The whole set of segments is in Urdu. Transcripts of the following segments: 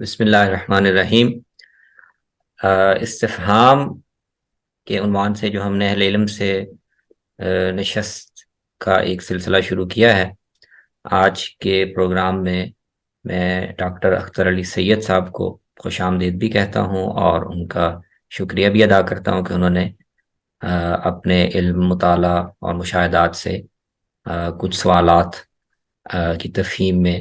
بسم اللہ الرحمن الرحیم۔ استفہام کے عنوان سے جو ہم نے اہل علم سے نشست کا ایک سلسلہ شروع کیا ہے، آج کے پروگرام میں ڈاکٹر اختر علی سید صاحب کو خوش آمدید بھی کہتا ہوں اور ان کا شکریہ بھی ادا کرتا ہوں کہ انہوں نے اپنے علم، مطالعہ اور مشاہدات سے کچھ سوالات کی تفہیم میں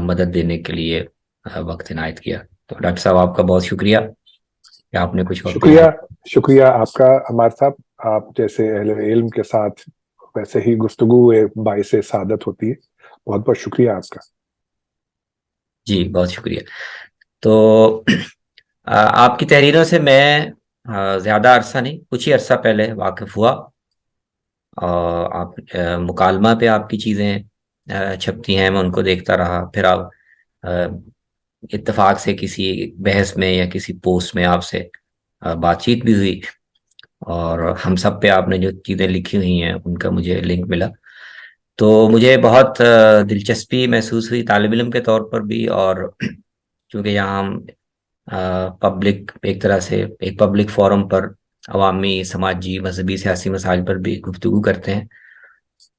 مدد دینے کے لیے وقت عنایت کیا۔ تو ڈاکٹر صاحب، آپ کا بہت شکریہ کہ آپ نے کچھ وقت شکریہ عنایت شکریہ آپ کا عمار صاحب. آپ جیسے اہل علم کے ساتھ ویسے ہی گفتگو باعث سعادت ہوتی ہے. بہت بہت شکریہ آپ کا. جی، بہت شکریہ۔ تو آپ کی تحریروں سے میں زیادہ عرصہ نہیں، کچھ ہی عرصہ پہلے واقف ہوا، اور آپ مکالمہ پہ آپ کی چیزیں چھپتی ہیں، میں ان کو دیکھتا رہا، پھر آپ اتفاق سے کسی بحث میں یا کسی پوسٹ میں آپ سے بات چیت بھی ہوئی، اور ہم سب پہ آپ نے جو چیزیں لکھی ہوئی ہیں ان کا مجھے لنک ملا، تو مجھے بہت دلچسپی محسوس ہوئی طالب علم کے طور پر بھی، اور چونکہ یہاں ہم پبلک ایک طرح سے ایک پبلک فورم پر عوامی، سماجی، مذہبی، سیاسی مسائل پر بھی گفتگو کرتے ہیں،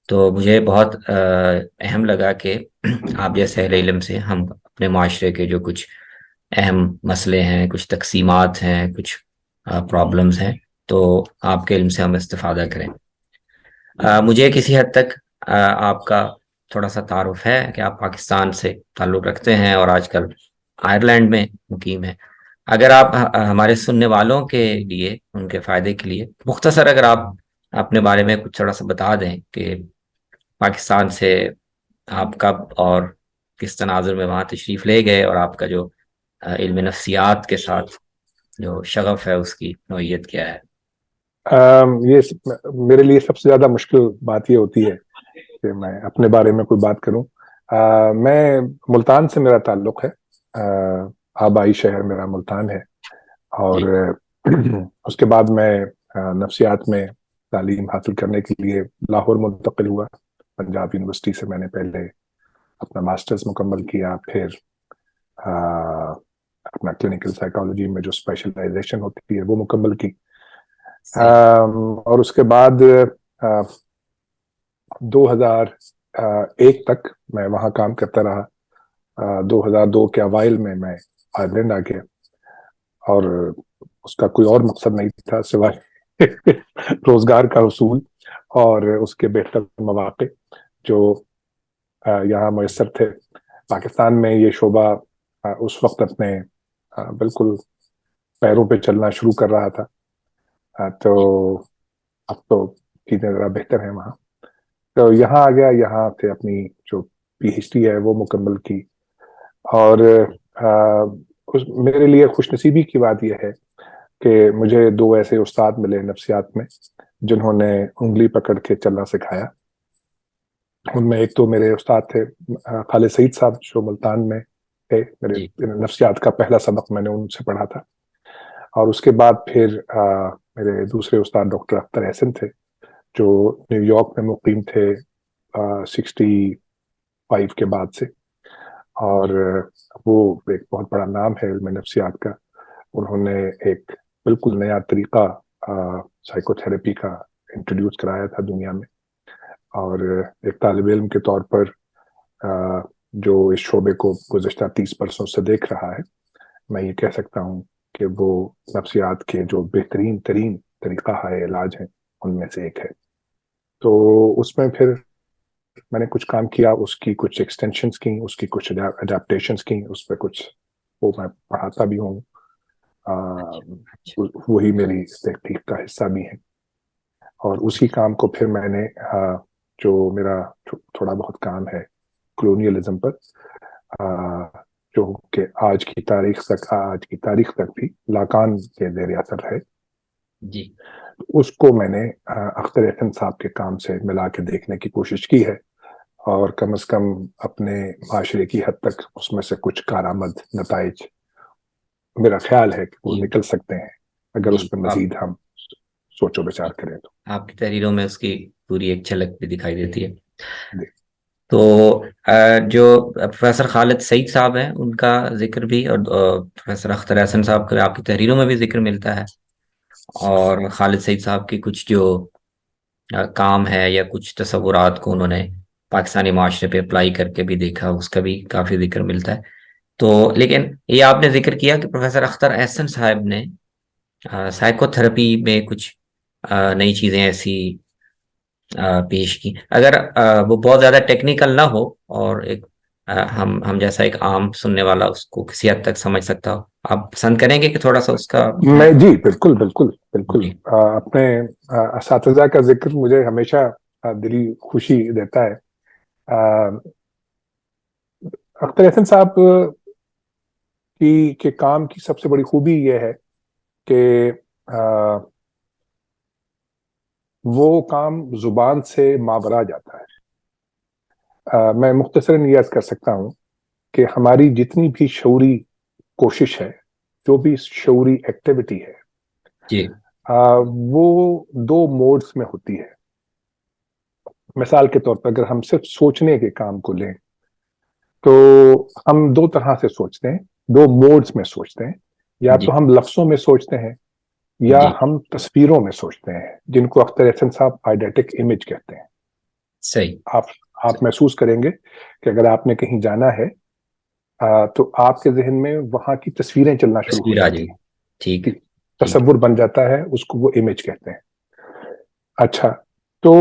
تو مجھے بہت اہم لگا کہ آپ جیسے اہل علم سے ہم اپنے معاشرے کے جو کچھ اہم مسئلے ہیں، کچھ تقسیمات ہیں، کچھ پرابلمز ہیں، تو آپ کے علم سے ہم استفادہ کریں۔ مجھے کسی حد تک آپ کا تھوڑا سا تعارف ہے کہ آپ پاکستان سے تعلق رکھتے ہیں اور آج کل آئرلینڈ میں مقیم ہیں۔ اگر آپ ہمارے سننے والوں کے لیے، ان کے فائدے کے لیے مختصر اگر آپ اپنے بارے میں کچھ تھوڑا سا بتا دیں کہ پاکستان سے آپ کب اور کس تناظر میں وہاں تشریف لے گئے، اور آپ کا جو علم نفسیات کے ساتھ جو شغف ہے اس کی نوعیت کیا ہے؟ یہ میرے لیے سب سے زیادہ مشکل بات یہ ہوتی ہے کہ میں اپنے بارے میں کوئی بات کروں. میں ملتان سے میرا تعلق ہے. آبائی شہر میرا ملتان ہے. اور جی اس کے بعد میں نفسیات میں تعلیم حاصل کرنے کے لیے لاہور منتقل ہوا. پنجاب یونیورسٹی سے میں نے پہلے اپنا ماسٹرز مکمل کیا، پھر اپنا کلینکل سائیکالوجی میں جو اسپیشلائزیشن ہوتی ہے وہ مکمل کی. صحیح۔ اور اس کے بعد 2001 تک میں وہاں کام کرتا رہا. 2002 کے اوائل میں آئرلینڈ آ گیا، اور اس کا کوئی اور مقصد نہیں تھا سوائے روزگار کا حصول اور اس کے بہتر مواقع جو یہاں میسر تھے. پاکستان میں یہ شعبہ اس وقت اپنے بالکل پیروں پہ چلنا شروع کر رہا تھا. تو اب تو چیزیں ذرا بہتر ہیں وہاں. تو یہاں آ گیا، یہاں سے اپنی جو پی ایچ ڈی ہے وہ مکمل کی. اور میرے لیے خوش نصیبی کی بات یہ ہے کہ مجھے دو ایسے استاد ملے نفسیات میں جنہوں نے انگلی پکڑ کے چلنا سکھایا. ان میں ایک تو میرے استاد تھے خالد سعید صاحب، جو ملتان میں تھے. میرے جی نفسیات کا پہلا سبق میں نے ان سے پڑھا تھا. اور اس کے بعد پھر میرے دوسرے استاد ڈاکٹر اختر احسن تھے، جو نیو یارک میں مقیم تھے 65 کے بعد سے. اور وہ ایک بہت بڑا نام ہے علم نفسیات کا. انہوں نے ایک بالکل نیا طریقہ سائیکو تھراپی کا انٹروڈیوس کرایا تھا دنیا میں. اور ایک طالب علم کے طور پر جو اس شعبے کو گزشتہ 30 برسوں سے دیکھ رہا ہے، میں یہ کہہ سکتا ہوں کہ وہ نفسیات کے جو بہترین ترین طریقہ ہے علاج ہیں ان میں سے ایک ہے. تو اس میں پھر میں نے کچھ کام کیا، اس کی کچھ ایکسٹینشنز کی، اس کی کچھ اڈیپٹیشنز کی، اس پہ کچھ وہ میں پڑھاتا بھی ہوں. اچھا وہی میری تحقیق کا حصہ بھی ہے. اور اسی کام کو پھر میں نے جو میرا تھوڑا بہت کام ہے کلونیلزم پر، جو کہ آج کی تاریخ تک بھی لاکان کے زیر اثر ہے، جی اس کو میں نے اختر احسن صاحب کے کام سے ملا کے دیکھنے کی کوشش کی ہے. اور کم از کم اپنے معاشرے کی حد تک اس میں سے کچھ کارآمد نتائج میرا خیال ہے کہ وہ جی نکل سکتے ہیں اگر جی اس پہ آپ مزید ہم سوچ و بچار کریں تو. آپ کی تحریروں میں اس کی پوری ایک جھلک بھی دکھائی دیتی ہے۔ تو جو پروفیسر خالد سعید صاحب ہیں ان کا ذکر بھی، اور پروفیسر اختر احسن صاحب کا آپ کی تحریروں میں بھی ذکر ملتا ہے، اور خالد سعید صاحب کی کچھ جو کام ہے یا کچھ تصورات کو انہوں نے پاکستانی معاشرے پہ اپلائی کر کے بھی دیکھا، اس کا بھی کافی ذکر ملتا ہے۔ تو لیکن یہ آپ نے ذکر کیا کہ پروفیسر اختر احسن صاحب نے سائیکو تھراپی میں کچھ نئی چیزیں ایسی پیش کی، اگر وہ بہت زیادہ ٹیکنیکل نہ ہو اور ایک ہم جیسا ایک عام سننے والا اس کو کسی حد تک سمجھ سکتا ہو، آپ پسند کریں گے کہ تھوڑا سا اس کا میں جی بالکل بالکل بالکل جی اپنے اساتذہ کا ذکر مجھے ہمیشہ دلی خوشی دیتا ہے۔ اختر احسن صاحب کے کام کی سب سے بڑی خوبی یہ ہے کہ وہ کام زبان سے ماورا جاتا ہے۔ میں مختصراً یہ عرض کر سکتا ہوں کہ ہماری جتنی بھی شعوری کوشش ہے، جو بھی شعوری ایکٹیویٹی ہے، جی وہ دو موڈز میں ہوتی ہے۔ مثال کے طور پر اگر ہم صرف سوچنے کے کام کو لیں تو ہم دو طرح سے سوچتے ہیں، دو موڈز میں سوچتے ہیں۔ یا جی تو ہم لفظوں میں سوچتے ہیں یا جی ہم تصویروں میں سوچتے ہیں، جن کو اختر احسن صاحب آئیڈیٹک امیج کہتے ہیں۔ صحیح آپ محسوس کریں گے کہ اگر آپ نے کہیں جانا ہے تو آپ کے ذہن میں وہاں کی تصویریں چلنا شروع ہو تصویر آ جاتی جائے ہیں، ٹھیک کہ ہے ٹھیک ہے تصور بن جاتا ہے، اس کو وہ امیج کہتے ہیں۔ اچھا، تو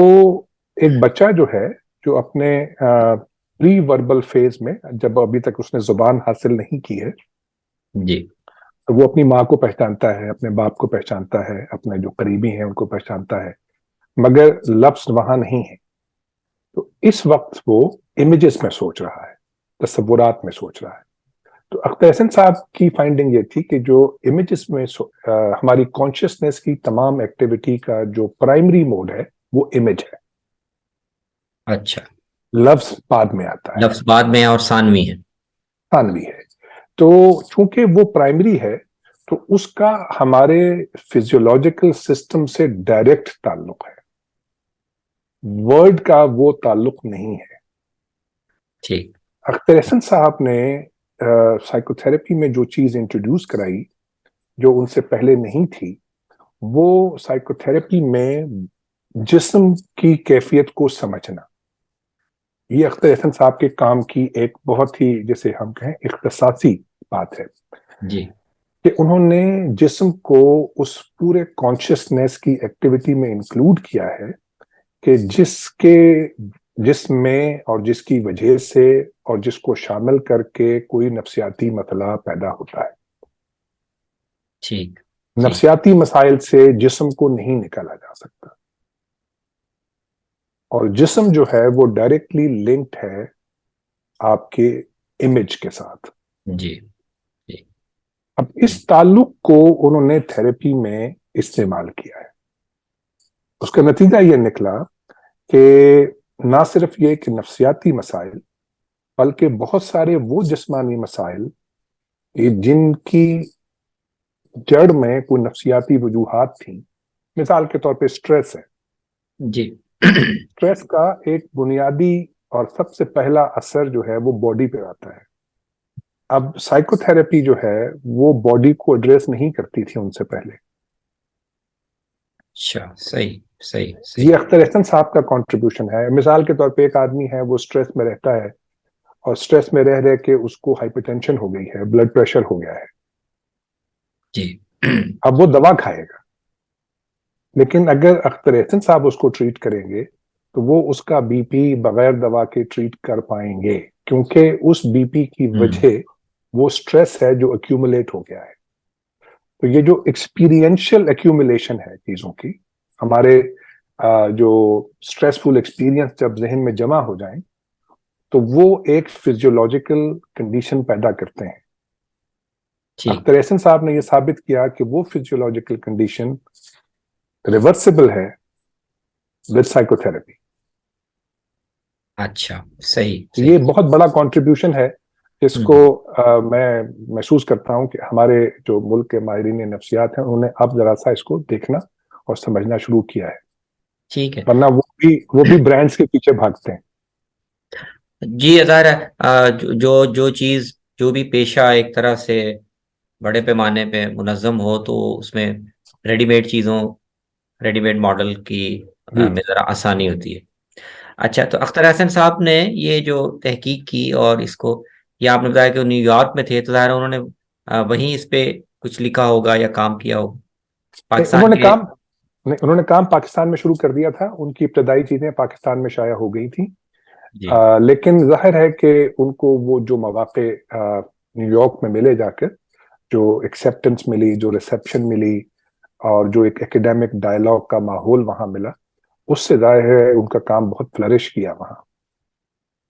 ایک بچہ جو ہے، جو اپنے پری وربل فیز میں، جب ابھی تک اس نے زبان حاصل نہیں کی ہے، جی تو وہ اپنی ماں کو پہچانتا ہے، اپنے باپ کو پہچانتا ہے، اپنے جو قریبی ہیں ان کو پہچانتا ہے، مگر لفظ وہاں نہیں ہے۔ تو اس وقت وہ امیجز میں سوچ رہا ہے، تصورات میں سوچ رہا ہے۔ تو اختر احسن صاحب کی فائنڈنگ یہ تھی کہ جو امیجز میں ہماری کانشیسنیس کی تمام ایکٹیویٹی کا جو پرائمری موڈ ہے وہ امیج ہے، اچھا، لفظ بعد میں آتا ہے، لفظ بعد میں اور ثانوی ہے ثانوی ہے۔ تو چونکہ وہ پرائمری ہے تو اس کا ہمارے فزیولوجیکل سسٹم سے ڈائریکٹ تعلق ہے، ورڈ کا وہ تعلق نہیں ہے۔ ٹھیک اختر احسن صاحب نے سائیکو تھراپی میں جو چیز انٹروڈیوس کرائی، جو ان سے پہلے نہیں تھی، وہ سائیکو تھراپی میں جسم کی کیفیت کو سمجھنا۔ یہ اختر احسن صاحب کے کام کی ایک بہت ہی، جیسے ہم کہیں، اختصاصی بات ہے جی کہ انہوں نے جسم کو اس پورے کانشیسنیس کی ایکٹیویٹی میں انکلوڈ کیا ہے کہ جس میں اور جس کی وجہ سے اور جس کو شامل کر کے کوئی نفسیاتی مسئلہ پیدا ہوتا ہے۔ ٹھیک ٹھیک نفسیاتی مسائل سے جسم کو نہیں نکالا جا سکتا، اور جسم جو ہے وہ ڈائریکٹلی لنکڈ ہے آپ کے امیج کے ساتھ۔ جی جی اب اس تعلق کو انہوں نے تھراپی میں استعمال کیا ہے۔ اس کا نتیجہ یہ نکلا کہ نہ صرف یہ کہ نفسیاتی مسائل، بلکہ بہت سارے وہ جسمانی مسائل جن کی جڑ میں کوئی نفسیاتی وجوہات تھیں، مثال کے طور پہ سٹریس ہے۔ جی سٹریس کا ایک بنیادی اور سب سے پہلا اثر جو ہے وہ باڈی پہ آتا ہے۔ اب سائیکو تھراپی جو ہے وہ باڈی کو ایڈریس نہیں کرتی تھی ان سے پہلے۔ اچھا، صحیح صحیح صحیح یہ اختر احسن صاحب کا کنٹریبیوشن ہے۔ مثال کے طور پہ ایک آدمی ہے، وہ سٹریس میں رہتا ہے، اور سٹریس میں رہ رہ کے اس کو ہائپر ٹینشن ہو گئی ہے، بلڈ پریشر ہو گیا ہے۔ جی اب وہ دوا کھائے گا، لیکن اگر اختر احسن صاحب اس کو ٹریٹ کریں گے تو وہ اس کا بی پی بغیر دوا کے ٹریٹ کر پائیں گے، کیونکہ اس بی پی کی وجہ وہ سٹریس ہے جو ایکیومولیٹ ہو گیا ہے۔ تو یہ جو ایکسپیرینشل ایکیومولیشن ہے چیزوں کی، ہمارے جو سٹریسفل ایکسپیرینس جب ذہن میں جمع ہو جائیں تو وہ ایک فزیولوجیکل کنڈیشن پیدا کرتے ہیں۔ ٹھیک اختر احسن صاحب نے یہ ثابت کیا کہ وہ فزیولوجیکل کنڈیشن ریورسبل ہے ود سائیکو تھراپی۔ اچھا، صحیح یہ صحیح بہت بڑا کنٹریبیوشن ہے جس کو میں محسوس کرتا ہوں کہ ہمارے جو ملک کے ماہرین نفسیات ہیں انہوں نے اب ذرا سا اس کو دیکھنا اور سمجھنا شروع کیا ہے، ٹھیک ہے ورنہ وہ بھی برانڈز کے پیچھے بھاگتے ہیں۔ جی ظاہر ہے جو چیز جو بھی پیشہ ایک طرح سے بڑے پیمانے پہ منظم ہو تو اس میں ریڈی میڈ چیزوں ریڈی میڈ ماڈل کی جی میں ذرا آسانی ہوتی ہے. اچھا تو اختر حسن صاحب نے یہ جو تحقیق کی اور اس کو یہ آپ نے بتایا کہ وہ نیو یارک میں تھے تو ظاہر ہے انہوں نے وہیں اس پہ کچھ لکھا ہوگا یا کام کیا ہوگا نہیں، پاکستان کے. انہوں نے کام پاکستان میں شروع کر دیا تھا. ان کی ابتدائی چیزیں پاکستان میں شائع ہو گئی تھیں. جی لیکن ظاہر ہے کہ ان کو وہ جو مواقع نیو یارک میں ملے جا کر، جو ایکسیپٹنس ملی، جو ریسیپشن ملی، اور جو ایک ایکیڈیمک ڈائلاگ کا ماحول وہاں ملا، اس سے ظاہر ہے ان کا کام بہت فلرش کیا وہاں.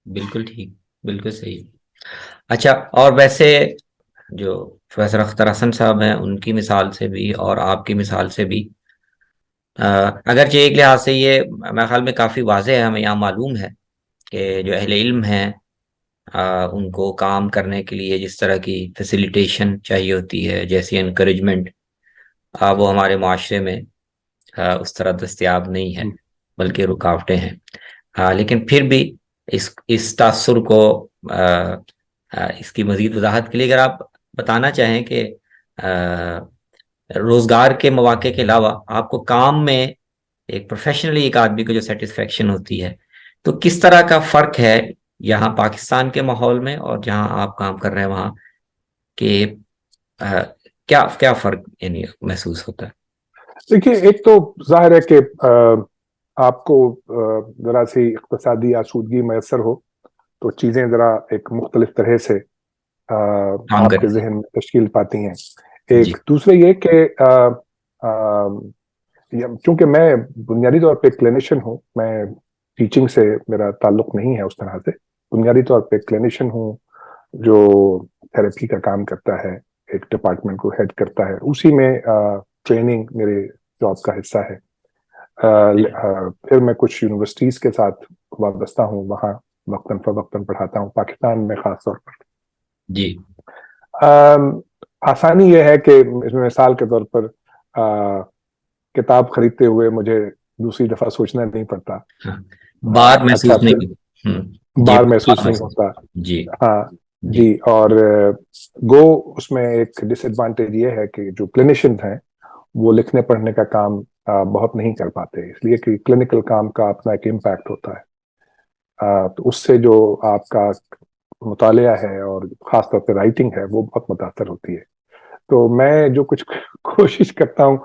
بالکل ٹھیک، بالکل صحیح. اچھا اور ویسے جو پروفیسر اختر حسن صاحب ہیں ان کی مثال سے بھی اور آپ کی مثال سے بھی اگرچہ ایک لحاظ سے یہ میرے خیال میں کافی واضح ہے، ہمیں یہاں معلوم ہے کہ جو اہل علم ہیں ان کو کام کرنے کے لیے جس طرح کی فیسیلیٹیشن چاہیے ہوتی ہے، جیسی انکریجمنٹ وہ ہمارے معاشرے میں اس طرح دستیاب نہیں ہے، بلکہ رکاوٹیں ہیں. لیکن پھر بھی اس تاثر کو اس کی مزید وضاحت کے لیے اگر آپ بتانا چاہیں کہ روزگار کے مواقع کے علاوہ آپ کو کام میں ایک پروفیشنلی ایک آدمی کو جو سیٹسفیکشن ہوتی ہے تو کس طرح کا فرق ہے یہاں پاکستان کے ماحول میں اور جہاں آپ کام کر رہے ہیں وہاں، کہ کیا کیا فرق یعنی محسوس ہوتا ہے؟ دیکھیے، ایک تو ظاہر ہے کہ آپ کو ذرا سی اقتصادی آسودگی میسر ہو تو چیزیں ذرا ایک مختلف طرح سے کام آپ کے کریں. ذہن میں تشکیل پاتی ہیں. جی ایک دوسرے یہ کہ چونکہ میں بنیادی طور پہ کلینیشین ہوں، میں ٹیچنگ سے میرا تعلق نہیں ہے اس طرح سے. بنیادی طور پہ کلینیشین ہوں جو تھراپی کا کام کرتا ہے، ایک ڈپارٹمنٹ کو ہیڈ کرتا ہے، اسی میں ٹریننگ میرے جاب کا حصہ ہے. پھر میں کچھ یونیورسٹیز کے ساتھ وابستہ ہوں، وہاں وقتاً فوقتاً پڑھاتا ہوں، پاکستان میں خاص طور پر. جی آسانی یہ ہے کہ اس میں مثال کے طور پر کتاب خریدتے ہوئے مجھے دوسری دفعہ سوچنا نہیں پڑتا. ہاں، بار اچھا محسوس پھر نہیں. جی بار بار محسوس نہیں محسوس. ہوتا. جی ہاں جی جی. اور گو اس میں ایک ڈس ایڈوانٹیج یہ ہے کہ جو کلینیشین ہیں وہ لکھنے پڑھنے کا کام بہت نہیں کر پاتے، اس لیے کہ کلینکل کام کا اپنا ایک امپیکٹ ہوتا ہے. تو اس سے جو آپ کا مطالعہ ہے اور خاص طور پہ رائٹنگ ہے وہ بہت متاثر ہوتی ہے. تو میں جو کچھ کوشش کرتا ہوں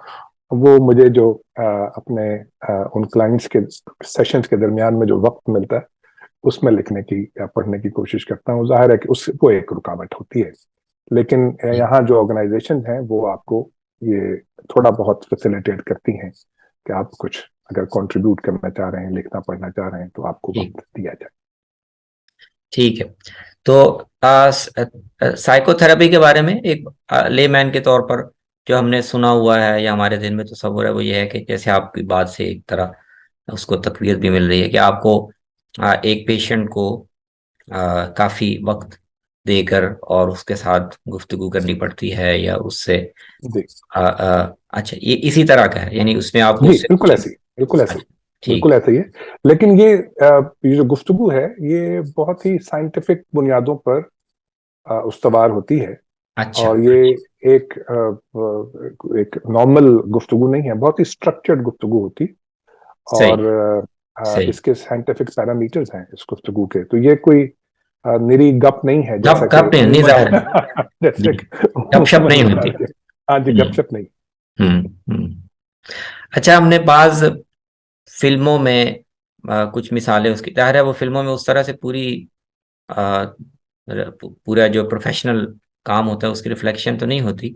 وہ مجھے جو اپنے ان کلائنٹس کے سیشنز کے درمیان میں جو وقت ملتا ہے اس میں لکھنے کی یا پڑھنے کی کوشش کرتا ہوں. ظاہر ہے کہ اس وہ ایک رکاوٹ ہوتی ہے، لیکن یہاں جو آرگنائزیشن ہیں وہ آپ کو یہ تھوڑا بہت فیسیلیٹیٹ کرتی ہیں کہ آپ کچھ اگر کنٹریبیوٹ کرنا چاہ رہے ہیں، لکھنا پڑھنا چاہ رہے ہیں تو آپ کو ٹھیک وقت دیا جائے. ٹھیک ہے. تو سائیکو تھراپی کے بارے میں ایک لے مین کے طور پر جو ہم نے سنا ہوا ہے یا ہمارے دل میں تصور ہے وہ یہ ہے کہ جیسے آپ کی بات سے ایک طرح اس کو تقویت بھی مل رہی ہے کہ آپ کو ایک پیشنٹ کو کافی وقت دے کر اور اس کے ساتھ گفتگو کرنی پڑتی ہے یا اس سے جی اچھا یہ اسی طرح کا ہے یعنی اس میں آپ کو جی، اس سے بالکل ایسی، بالکل ایسی، اچھا ٹھیک. بالکل ایسا ہی ہے. لیکن یہ جو گفتگو ہے یہ بہت ہی سائنٹیفک بنیادوں پر استوار ہوتی ہے. اچھا اور یہ ایک ایک نارمل گفتگو نہیں ہے، بہت ہی اسٹرکچرڈ گفتگو ہوتی. صحیح اور صحیح. اس کے سائنٹیفک پیرامیٹرز ہیں اس گفتگو کے. تو یہ کوئی نری گپ نہیں ہے گپ جیسا کہ گپ نہیں عموماً ظاہر ہے. جیسے جی کہ گپ شپ عموماً نہیں ہوتا ہوتی. ہے. ہاں جی، گپ شپ نہیں. ہوں ہوں. اچھا ہم نے بعض فلموں میں کچھ مثالیں اس کی ظاہر ہے وہ فلموں میں اس طرح سے پورا جو پروفیشنل کام ہوتا ہے اس کی ریفلیکشن تو نہیں ہوتی،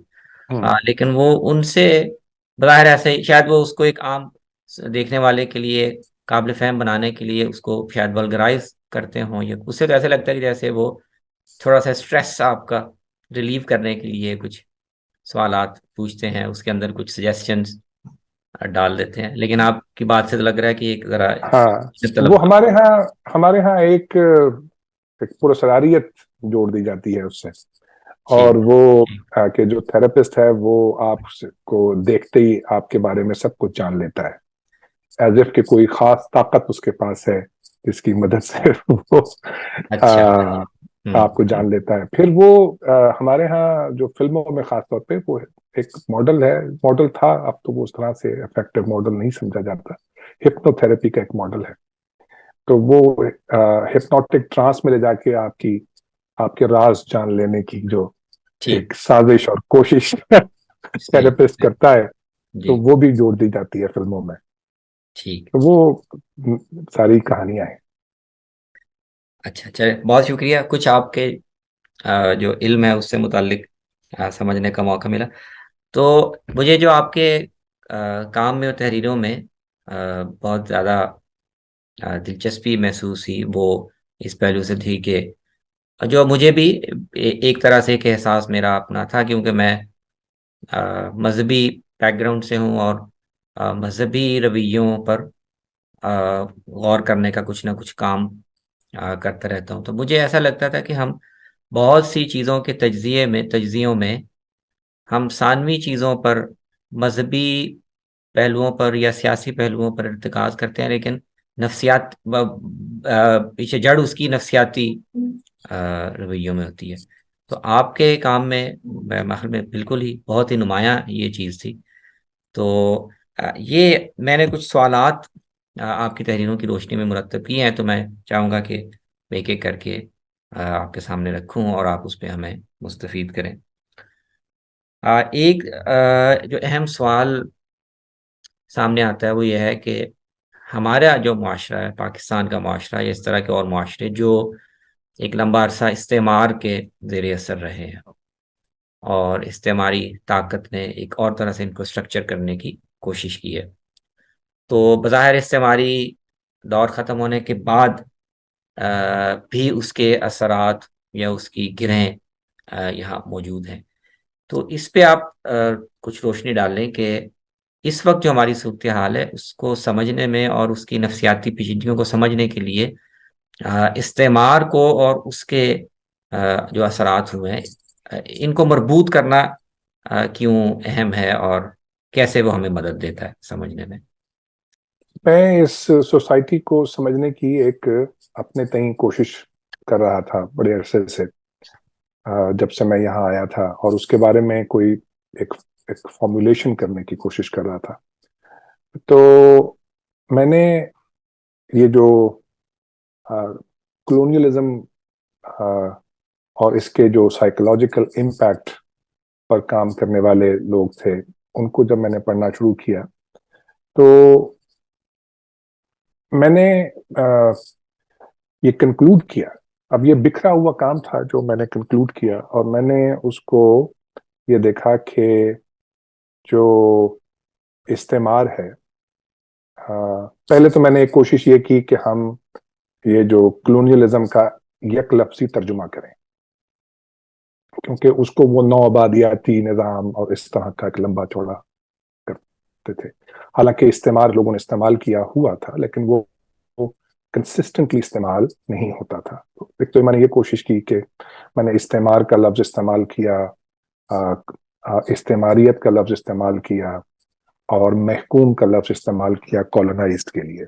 لیکن وہ ان سے بظاہر ایسے ہی شاید وہ اس کو ایک عام دیکھنے والے کے لیے قابل فہم بنانے کے لیے اس کو شاید ولگرائز کرتے ہوں، یا اس سے تو ایسے لگتا ہے کہ جیسے وہ تھوڑا سا اسٹریس آپ کا ریلیو کرنے کے لیے کچھ سوالات پوچھتے ہیں، اس کے اندر کچھ سجیسشنز ڈال دیتے ہیں، لیکن آپ کی بات سے تو لگ رہا ہے کہ ایک ذرا ہاں، طلب وہ ہمارے ہاں ایک پرسراریت جوڑ دی جاتی ہے اس سے. اور ٹھیک وہ کہ جو تھراپسٹ ہے وہ آپ کو دیکھتے ہی آپ کے بارے میں سب کچھ جان لیتا ہے، ایز اف کہ کوئی خاص طاقت اس کے پاس ہے جس کی مدد سے وہ اچھا. آپ کو جان لیتا ہے. پھر وہ ہمارے ہاں جو فلموں میں خاص طور پہ وہ ایک ماڈل ہے، ماڈل تھا، اب تو وہ اس طرح سے افیکٹو ماڈل نہیں سمجھا جاتا، ہپنو تھراپی کا ایک ماڈل ہے. تو وہ ہپنوٹک ٹرانس میں لے جا کے آپ کے راز جان لینے کی جو ٹھیک. ایک سازش اور کوشش صحیح. تھراپسٹ کرتا ہے، جی. تو وہ بھی جوڑ دی جاتی ہے فلموں میں. ٹھیک. تو وہ ساری کہانیاں ہیں. اچھا. چلے، بہت شکریہ. کچھ آپ کے جو علم ہے اس سے متعلق سمجھنے کا موقع ملا. تو مجھے جو آپ کے کام میں اور تحریروں میں بہت زیادہ دلچسپی محسوس ہوئی، وہ اس پہلو سے تھی کہ جو مجھے بھی ایک طرح سے ایک احساس میرا اپنا تھا، کیونکہ میں مذہبی بیک گراؤنڈ سے ہوں، اور مذہبی رویوں پر غور کرنے کا کچھ نہ کچھ کام کرتا رہتا ہوں. تو مجھے ایسا لگتا تھا کہ ہم بہت سی چیزوں کے تجزیوں میں ہم ثانوی چیزوں پر، مذہبی پہلوؤں پر یا سیاسی پہلوؤں پر ارتکاز کرتے ہیں، لیکن نفسیات پیچھے جڑ اس کی نفسیاتی رویوں میں ہوتی ہے. تو آپ کے کام میں بالکل ہی بہت ہی نمایاں یہ چیز تھی. تو یہ میں نے کچھ سوالات آپ کی تحریروں کی روشنی میں مرتب کیے ہیں، تو میں چاہوں گا کہ ایک ایک کر کے آپ کے سامنے رکھوں اور آپ اس پہ ہمیں مستفید کریں. ایک جو اہم سوال سامنے آتا ہے وہ یہ ہے کہ ہمارا جو معاشرہ ہے، پاکستان کا معاشرہ یا اس طرح کے اور معاشرے جو ایک لمبا عرصہ استعمار کے زیر اثر رہے ہیں، اور استعماری طاقت نے ایک اور طرح سے ان کو اسٹرکچر کرنے کی کوشش کی ہے. تو بظاہر استعماری دور ختم ہونے کے بعد بھی اس کے اثرات یا اس کی گرہیں یہاں موجود ہیں. تو اس پہ آپ کچھ روشنی ڈال لیں کہ اس وقت جو ہماری صورتحال ہے اس کو سمجھنے میں اور اس کی نفسیاتی پیچیدگیوں کو سمجھنے کے لیے استعمار کو اور اس کے جو اثرات ہوئے ہیں ان کو مربوط کرنا کیوں اہم ہے، اور کیسے وہ ہمیں مدد دیتا ہے سمجھنے میں. میں اس سوسائٹی کو سمجھنے کی ایک اپنے تئیں کوشش کر رہا تھا بڑے عرصے سے، جب سے میں یہاں آیا تھا، اور اس کے بارے میں کوئی ایک فارمولیشن کرنے کی کوشش کر رہا تھا. تو میں نے یہ جو کلونیلزم اور اس کے جو سائیکولوجیکل امپیکٹ پر کام کرنے والے لوگ تھے، ان کو جب میں نے پڑھنا شروع کیا تو میں نے یہ کنکلوڈ کیا. اب یہ بکھرا ہوا کام تھا جو میں نے کنکلوڈ کیا، اور میں نے اس کو یہ دیکھا کہ جو استعمار ہے، پہلے تو میں نے ایک کوشش یہ کی کہ ہم یہ جو کلونیلزم کا یک لفظی ترجمہ کریں، کیونکہ اس کو وہ نو آبادیاتی نظام اور اس طرح کا ایک لمبا چوڑا کرتے تھے. حالانکہ استعمار لوگوں نے استعمال کیا ہوا تھا، لیکن وہ کنسسٹنٹلی استعمال نہیں ہوتا تھا. ایک تو میں نے یہ کوشش کی کہ میں نے استعمار کا لفظ استعمال کیا، استعماریت کا لفظ استعمال کیا، اور محکوم کا لفظ استعمال کیا کالونائزڈ کے لیے.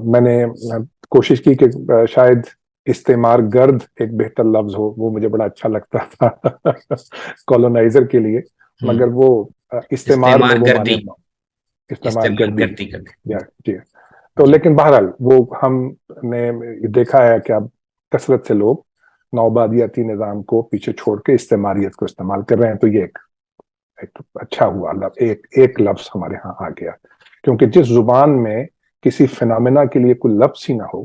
میں نے کوشش کی کہ شاید استعمار گرد ایک بہتر لفظ ہو، وہ مجھے بڑا اچھا لگتا تھا کالونائزر کے لیے، مگر وہ استعمار میں وہ مانے استعمار گردی. جی. تو لیکن بہرحال وہ ہم نے دیکھا ہے کہ اب کثرت سے لوگ نوآبادیاتی نظام کو پیچھے چھوڑ کے استعماریت کو استعمال کر رہے ہیں. تو یہ ایک اچھا ہوا، ایک لفظ ہمارے ہاں آ گیا، کیونکہ جس زبان میں کسی فنامنا کے لیے کوئی لفظ ہی نہ ہو،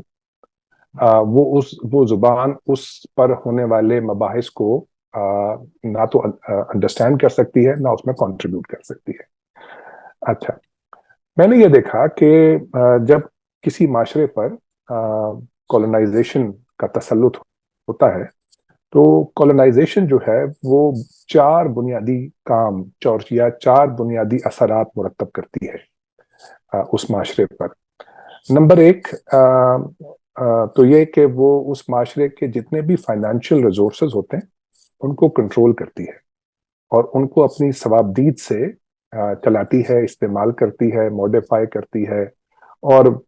وہ زبان اس پر ہونے والے مباحث کو نہ تو انڈرسٹینڈ کر سکتی ہے، نہ اس میں کنٹریبیوٹ کر سکتی ہے. اچھا، میں نے یہ دیکھا کہ جب کسی معاشرے پر کولونائزیشن کا تسلط ہوتا ہے تو کولونائزیشن جو ہے وہ چار بنیادی کام یا چار بنیادی اثرات مرتب کرتی ہے اس معاشرے پر. نمبر ایک تو یہ کہ وہ اس معاشرے کے جتنے بھی فائنینشیل ریسورسز ہوتے ہیں ان کو کنٹرول کرتی ہے، اور ان کو اپنی ثوابدید سے چلاتی ہے، استعمال کرتی ہے، موڈیفائی کرتی ہے، اور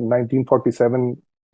1947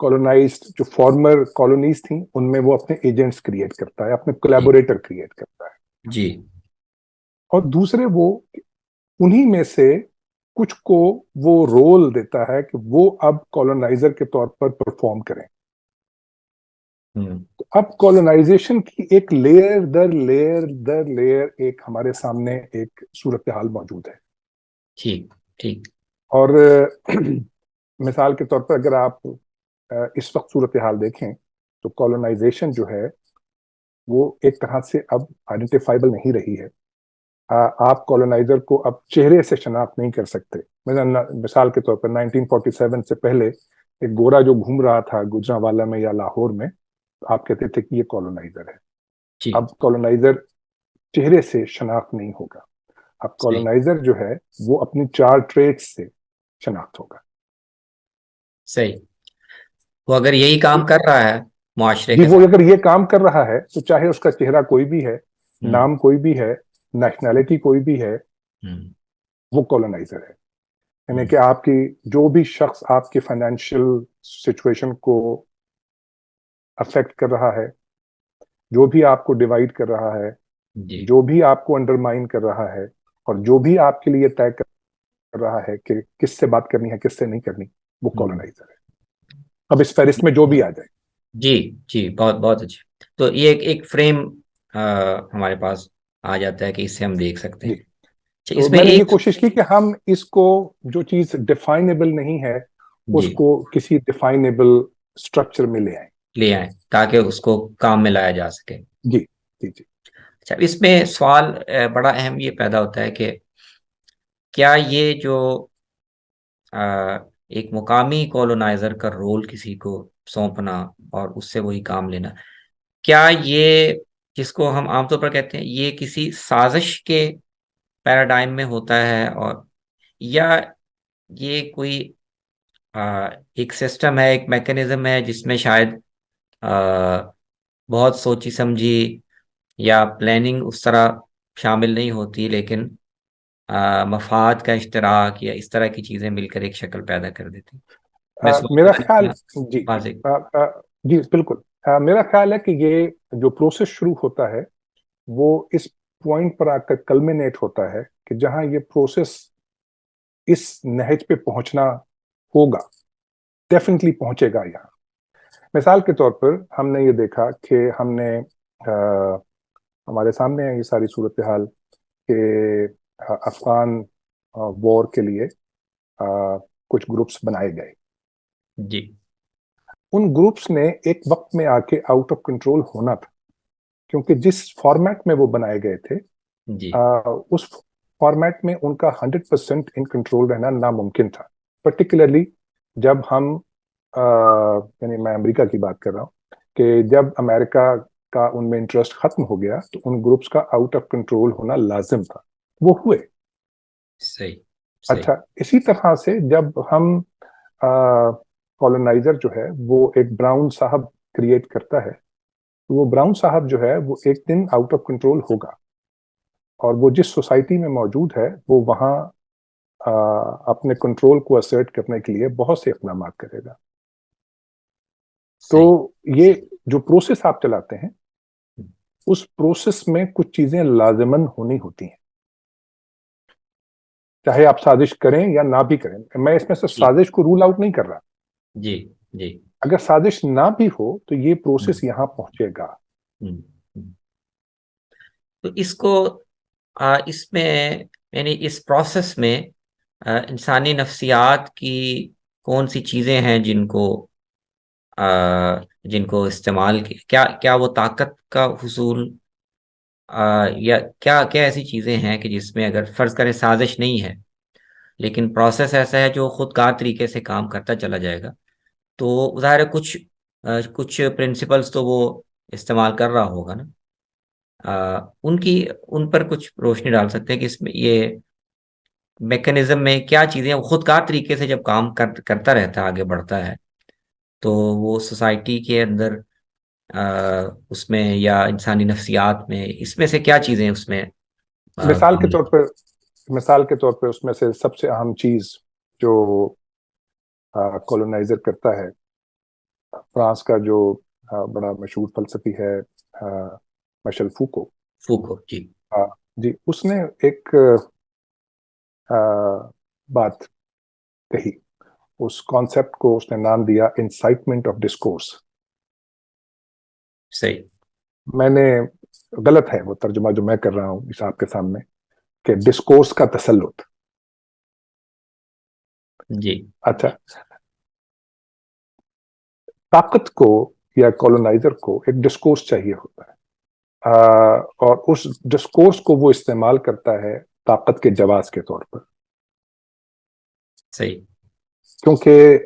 کولونائزڈ جو فارمر کالونیز تھیں ان میں وہ اپنے ایجنٹس کریٹ کرتا ہے, اپنے کولیبوریٹر کریٹ کرتا ہے. جی. اور دوسرے وہ انہی میں سے کچھ کو وہ رول دیتا ہے کہ وہ اب کالونائزر کے طور پر پرفارم کریں. تو اب کالونائزیشن کی ایک لیئر در لیئر در لیئر ایک ہمارے سامنے ایک صورتحال موجود ہے. ٹھیک ٹھیک. اور مثال کے طور پر اگر آپ اس وقت صورتحال دیکھیں تو کالونائزیشن جو ہے وہ ایک طرح سے اب آئیڈینٹیفائبل نہیں رہی ہے. آپ کالونائزر کو اب چہرے سے شناخت نہیں کر سکتے. مثال کے طور پر 1947 سے پہلے ایک گورا جو گھوم رہا تھا گجرانوالا میں یا لاہور میں, آپ کہتے تھے کہ یہ کالونائزر ہے. جی. اب کالونائزر چہرے سے شناخت نہیں ہوگا. اب کالونائزر جو ہے وہ اپنی 4 ٹریٹس سے شناخت ہوگا. صحیح. وہ اگر یہی کام کر رہا ہے معاشرے جی, کے وہ ساتھ, اگر یہ کام کر رہا ہے تو چاہے اس کا چہرہ کوئی بھی ہے, نام کوئی بھی ہے, نیشنلٹی کوئی بھی ہے, وہ کالونائزر ہے. یعنی کہ آپ کی جو بھی شخص آپ کی فائنینشیل سچویشن کو افیکٹ کر رہا ہے, جو بھی آپ کو ڈیوائیڈ کر رہا ہے, جو بھی آپ کو انڈرمائن کر رہا ہے, اور جو بھی آپ کے لیے طے کر رہا ہے کہ کس سے بات کرنی ہے کس سے نہیں کرنی, وہ کالونائزر ہے. اب اس فہرست میں جو بھی آ جائے. جی جی, بہت بہت اچھا. تو یہ ایک فریم ہمارے پاس آ جاتا ہے کہ اس سے ہم دیکھ سکتے ہیں. تو اس میں میں نے یہ ایک کوشش کی کہ ہم اس کو جو چیز ڈیفائنیبل نہیں ہے اس کو کسی ڈیفائنیبل اسٹرکچر میں لے آئیں تاکہ اس کو کام میں لایا جا سکے. جی جی جی. اچھا, اس میں سوال بڑا اہم یہ پیدا ہوتا ہے کہ کیا یہ جو ایک مقامی کولونائزر کا رول کسی کو سونپنا اور اس سے وہی کام لینا, کیا یہ جس کو ہم عام طور پر کہتے ہیں یہ کسی سازش کے پیراڈائم میں ہوتا ہے, اور یا یہ کوئی ایک سسٹم ہے, ایک میکینزم ہے جس میں شاید بہت سوچی سمجھی یا پلاننگ اس طرح شامل نہیں ہوتی, لیکن مفاد کا اشتراک یا اس طرح کی چیزیں مل کر ایک شکل پیدا کر دیتی. میرا خیال جی جی بالکل, میرا خیال ہے کہ یہ جو پروسیس شروع ہوتا ہے وہ اس پوائنٹ پر آ کر کلمینیٹ ہوتا ہے کہ جہاں یہ پروسیس اس نہج پہ پہنچنا ہوگا, ڈیفینیٹلی پہنچے گا یہاں. مثال کے طور پر ہم نے یہ دیکھا کہ ہم نے ہمارے سامنے ہے یہ ساری صورتحال کہ افغان وار کے لیے کچھ گروپس بنائے گئے. جی. ان گروپس نے ایک وقت میں آ کے آؤٹ آف کنٹرول ہونا تھا, کیونکہ جس فارمیٹ میں وہ بنائے گئے تھے اس فارمیٹ میں ان کا 100% ان کنٹرول رہنا ناممکن تھا. پرٹیکولرلی جب ہم یعنی میں امریکہ کی بات کر رہا ہوں کہ جب امریکہ کا ان میں انٹرسٹ ختم ہو گیا تو ان گروپس کا آؤٹ آف کنٹرول ہونا لازم تھا, وہ ہوئے. صحیح. اچھا, اسی طرح سے جب ہم کالونائزر جو ہے وہ ایک براؤن صاحب کریٹ کرتا ہے, وہ براؤن صاحب جو ہے وہ ایک دن آؤٹ آف کنٹرول ہوگا, اور وہ جس سوسائٹی میں موجود ہے وہ وہاں اپنے کنٹرول کو اسرٹ کرنے کے لیے بہت سے اقدامات کرے گا. تو یہ جو پروسیس آپ چلاتے ہیں اس پروسیس میں کچھ چیزیں لازماً ہونی ہوتی ہیں, چاہے آپ سازش کریں یا نہ بھی کریں. میں اس میں سے سازش کو رول آؤٹ نہیں کر رہا. جی جی. اگر سازش نہ بھی ہو تو یہ پروسیس یہاں پہنچے گا. تو اس کو اس میں یعنی اس پروسیس میں انسانی نفسیات کی کون سی چیزیں ہیں جن کو استعمال کیا وہ طاقت کا حصول یا کیا ایسی چیزیں ہیں کہ جس میں اگر فرض کریں سازش نہیں ہے لیکن پروسیس ایسا ہے جو خودکار طریقے سے کام کرتا چلا جائے گا, تو ظاہر ہے کچھ پرنسپلز تو وہ استعمال کر رہا ہوگا نا, ان پر کچھ روشنی ڈال سکتے ہیں کہ اس میں یہ میکانزم میں کیا چیزیں خودکار طریقے سے جب کام کرتا رہتا ہے آگے بڑھتا ہے تو وہ سوسائٹی کے اندر اس میں یا انسانی نفسیات میں اس میں سے کیا چیزیں اس میں مثال کے طور پہ اس میں سے سب سے اہم چیز جو کولونائزر کرتا ہے فرانس کا جو بڑا مشہور فلسفی ہے مشل فوکو، فوکو جی. جی، اس نے ایک بات کہی، اس کانسیپٹ کو اس نے نام دیا انسائٹمنٹ آف ڈسکورس. صحیح. میں نے، غلط ہے وہ ترجمہ جو میں کر رہا ہوں اس آپ کے سامنے، کہ ڈسکورس کا تسلط. جی. اچھا، طاقت کو یا کولونائزر کو ایک ڈسکورس چاہیے ہوتا ہے، اور اس ڈسکورس کو وہ استعمال کرتا ہے طاقت کے جواز کے طور پر. صحیح. کیونکہ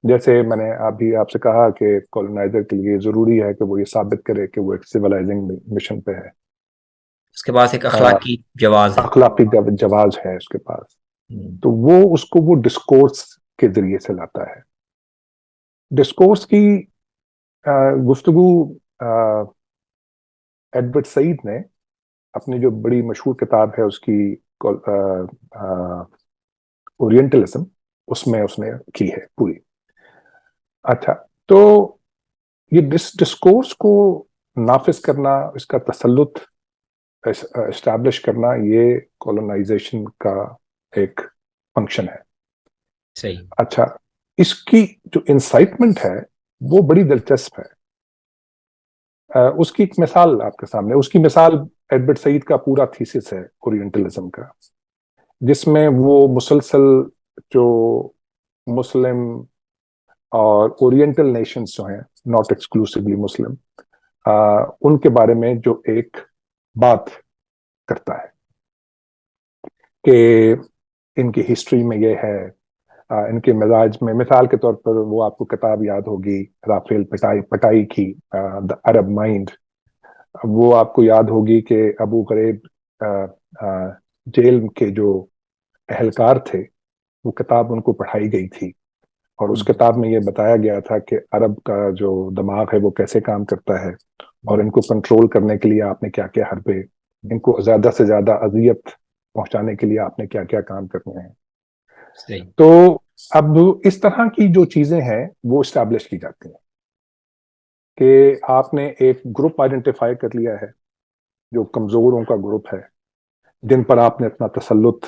جیسے میں نے ابھی آپ سے کہا کہ کولونائزر کے لیے ضروری ہے کہ وہ یہ ثابت کرے کہ وہ ایک سویلائزنگ مشن پہ ہے، اس کے پاس ایک اخلاقی جواز ہے. اخلاقی جواز ہے اس کے پاس، ہم، تو وہ اس کو وہ ڈسکورس کے ذریعے سے لاتا ہے. ڈسکورس کی گفتگو ایڈورڈ سعید نے اپنی جو بڑی مشہور کتاب ہے اس کی اورینٹلزم، اس میں اس نے کی ہے پوری. اچھا، تو یہ ڈسکورس کو نافذ کرنا، اس کا تسلط اسٹیبلش کرنا، یہ کولونائزیشن کا ایک فنکشن ہے. صحیح. اچھا، اس کی جو انسائٹمنٹ ہے وہ بڑی دلچسپ ہے. اس کی ایک مثال آپ کے سامنے، اس کی مثال ایڈورڈ سعید کا پورا تھیسس ہے اورینٹلزم کا، جس میں وہ مسلسل جو مسلم اور اورینٹل نیشنز جو ہیں، ناٹ ایکسکلوسیولی مسلم، ان کے بارے میں جو ایک بات کرتا ہے کہ ان کی ہسٹری میں یہ ہے، ان کے مزاج میں. مثال کے طور پر وہ آپ کو کتاب یاد ہوگی رافیل پٹائی کی دا عرب مائنڈ. وہ آپ کو یاد ہوگی کہ ابو غریب جیل کے جو اہلکار تھے، وہ کتاب ان کو پڑھائی گئی تھی، اور اس کتاب میں یہ بتایا گیا تھا کہ عرب کا جو دماغ ہے وہ کیسے کام کرتا ہے، اور ان کو کنٹرول کرنے کے لیے آپ نے کیا کیا حربے، ان کو زیادہ سے زیادہ اذیت پہنچانے کے لیے آپ نے کیا کیا کام کرنے ہیں. صحیح. تو اب اس طرح کی جو چیزیں ہیں وہ اسٹیبلش کی جاتی ہیں کہ آپ نے ایک گروپ آئیڈینٹیفائی کر لیا ہے جو کمزوروں کا گروپ ہے، جن پر آپ نے اپنا تسلط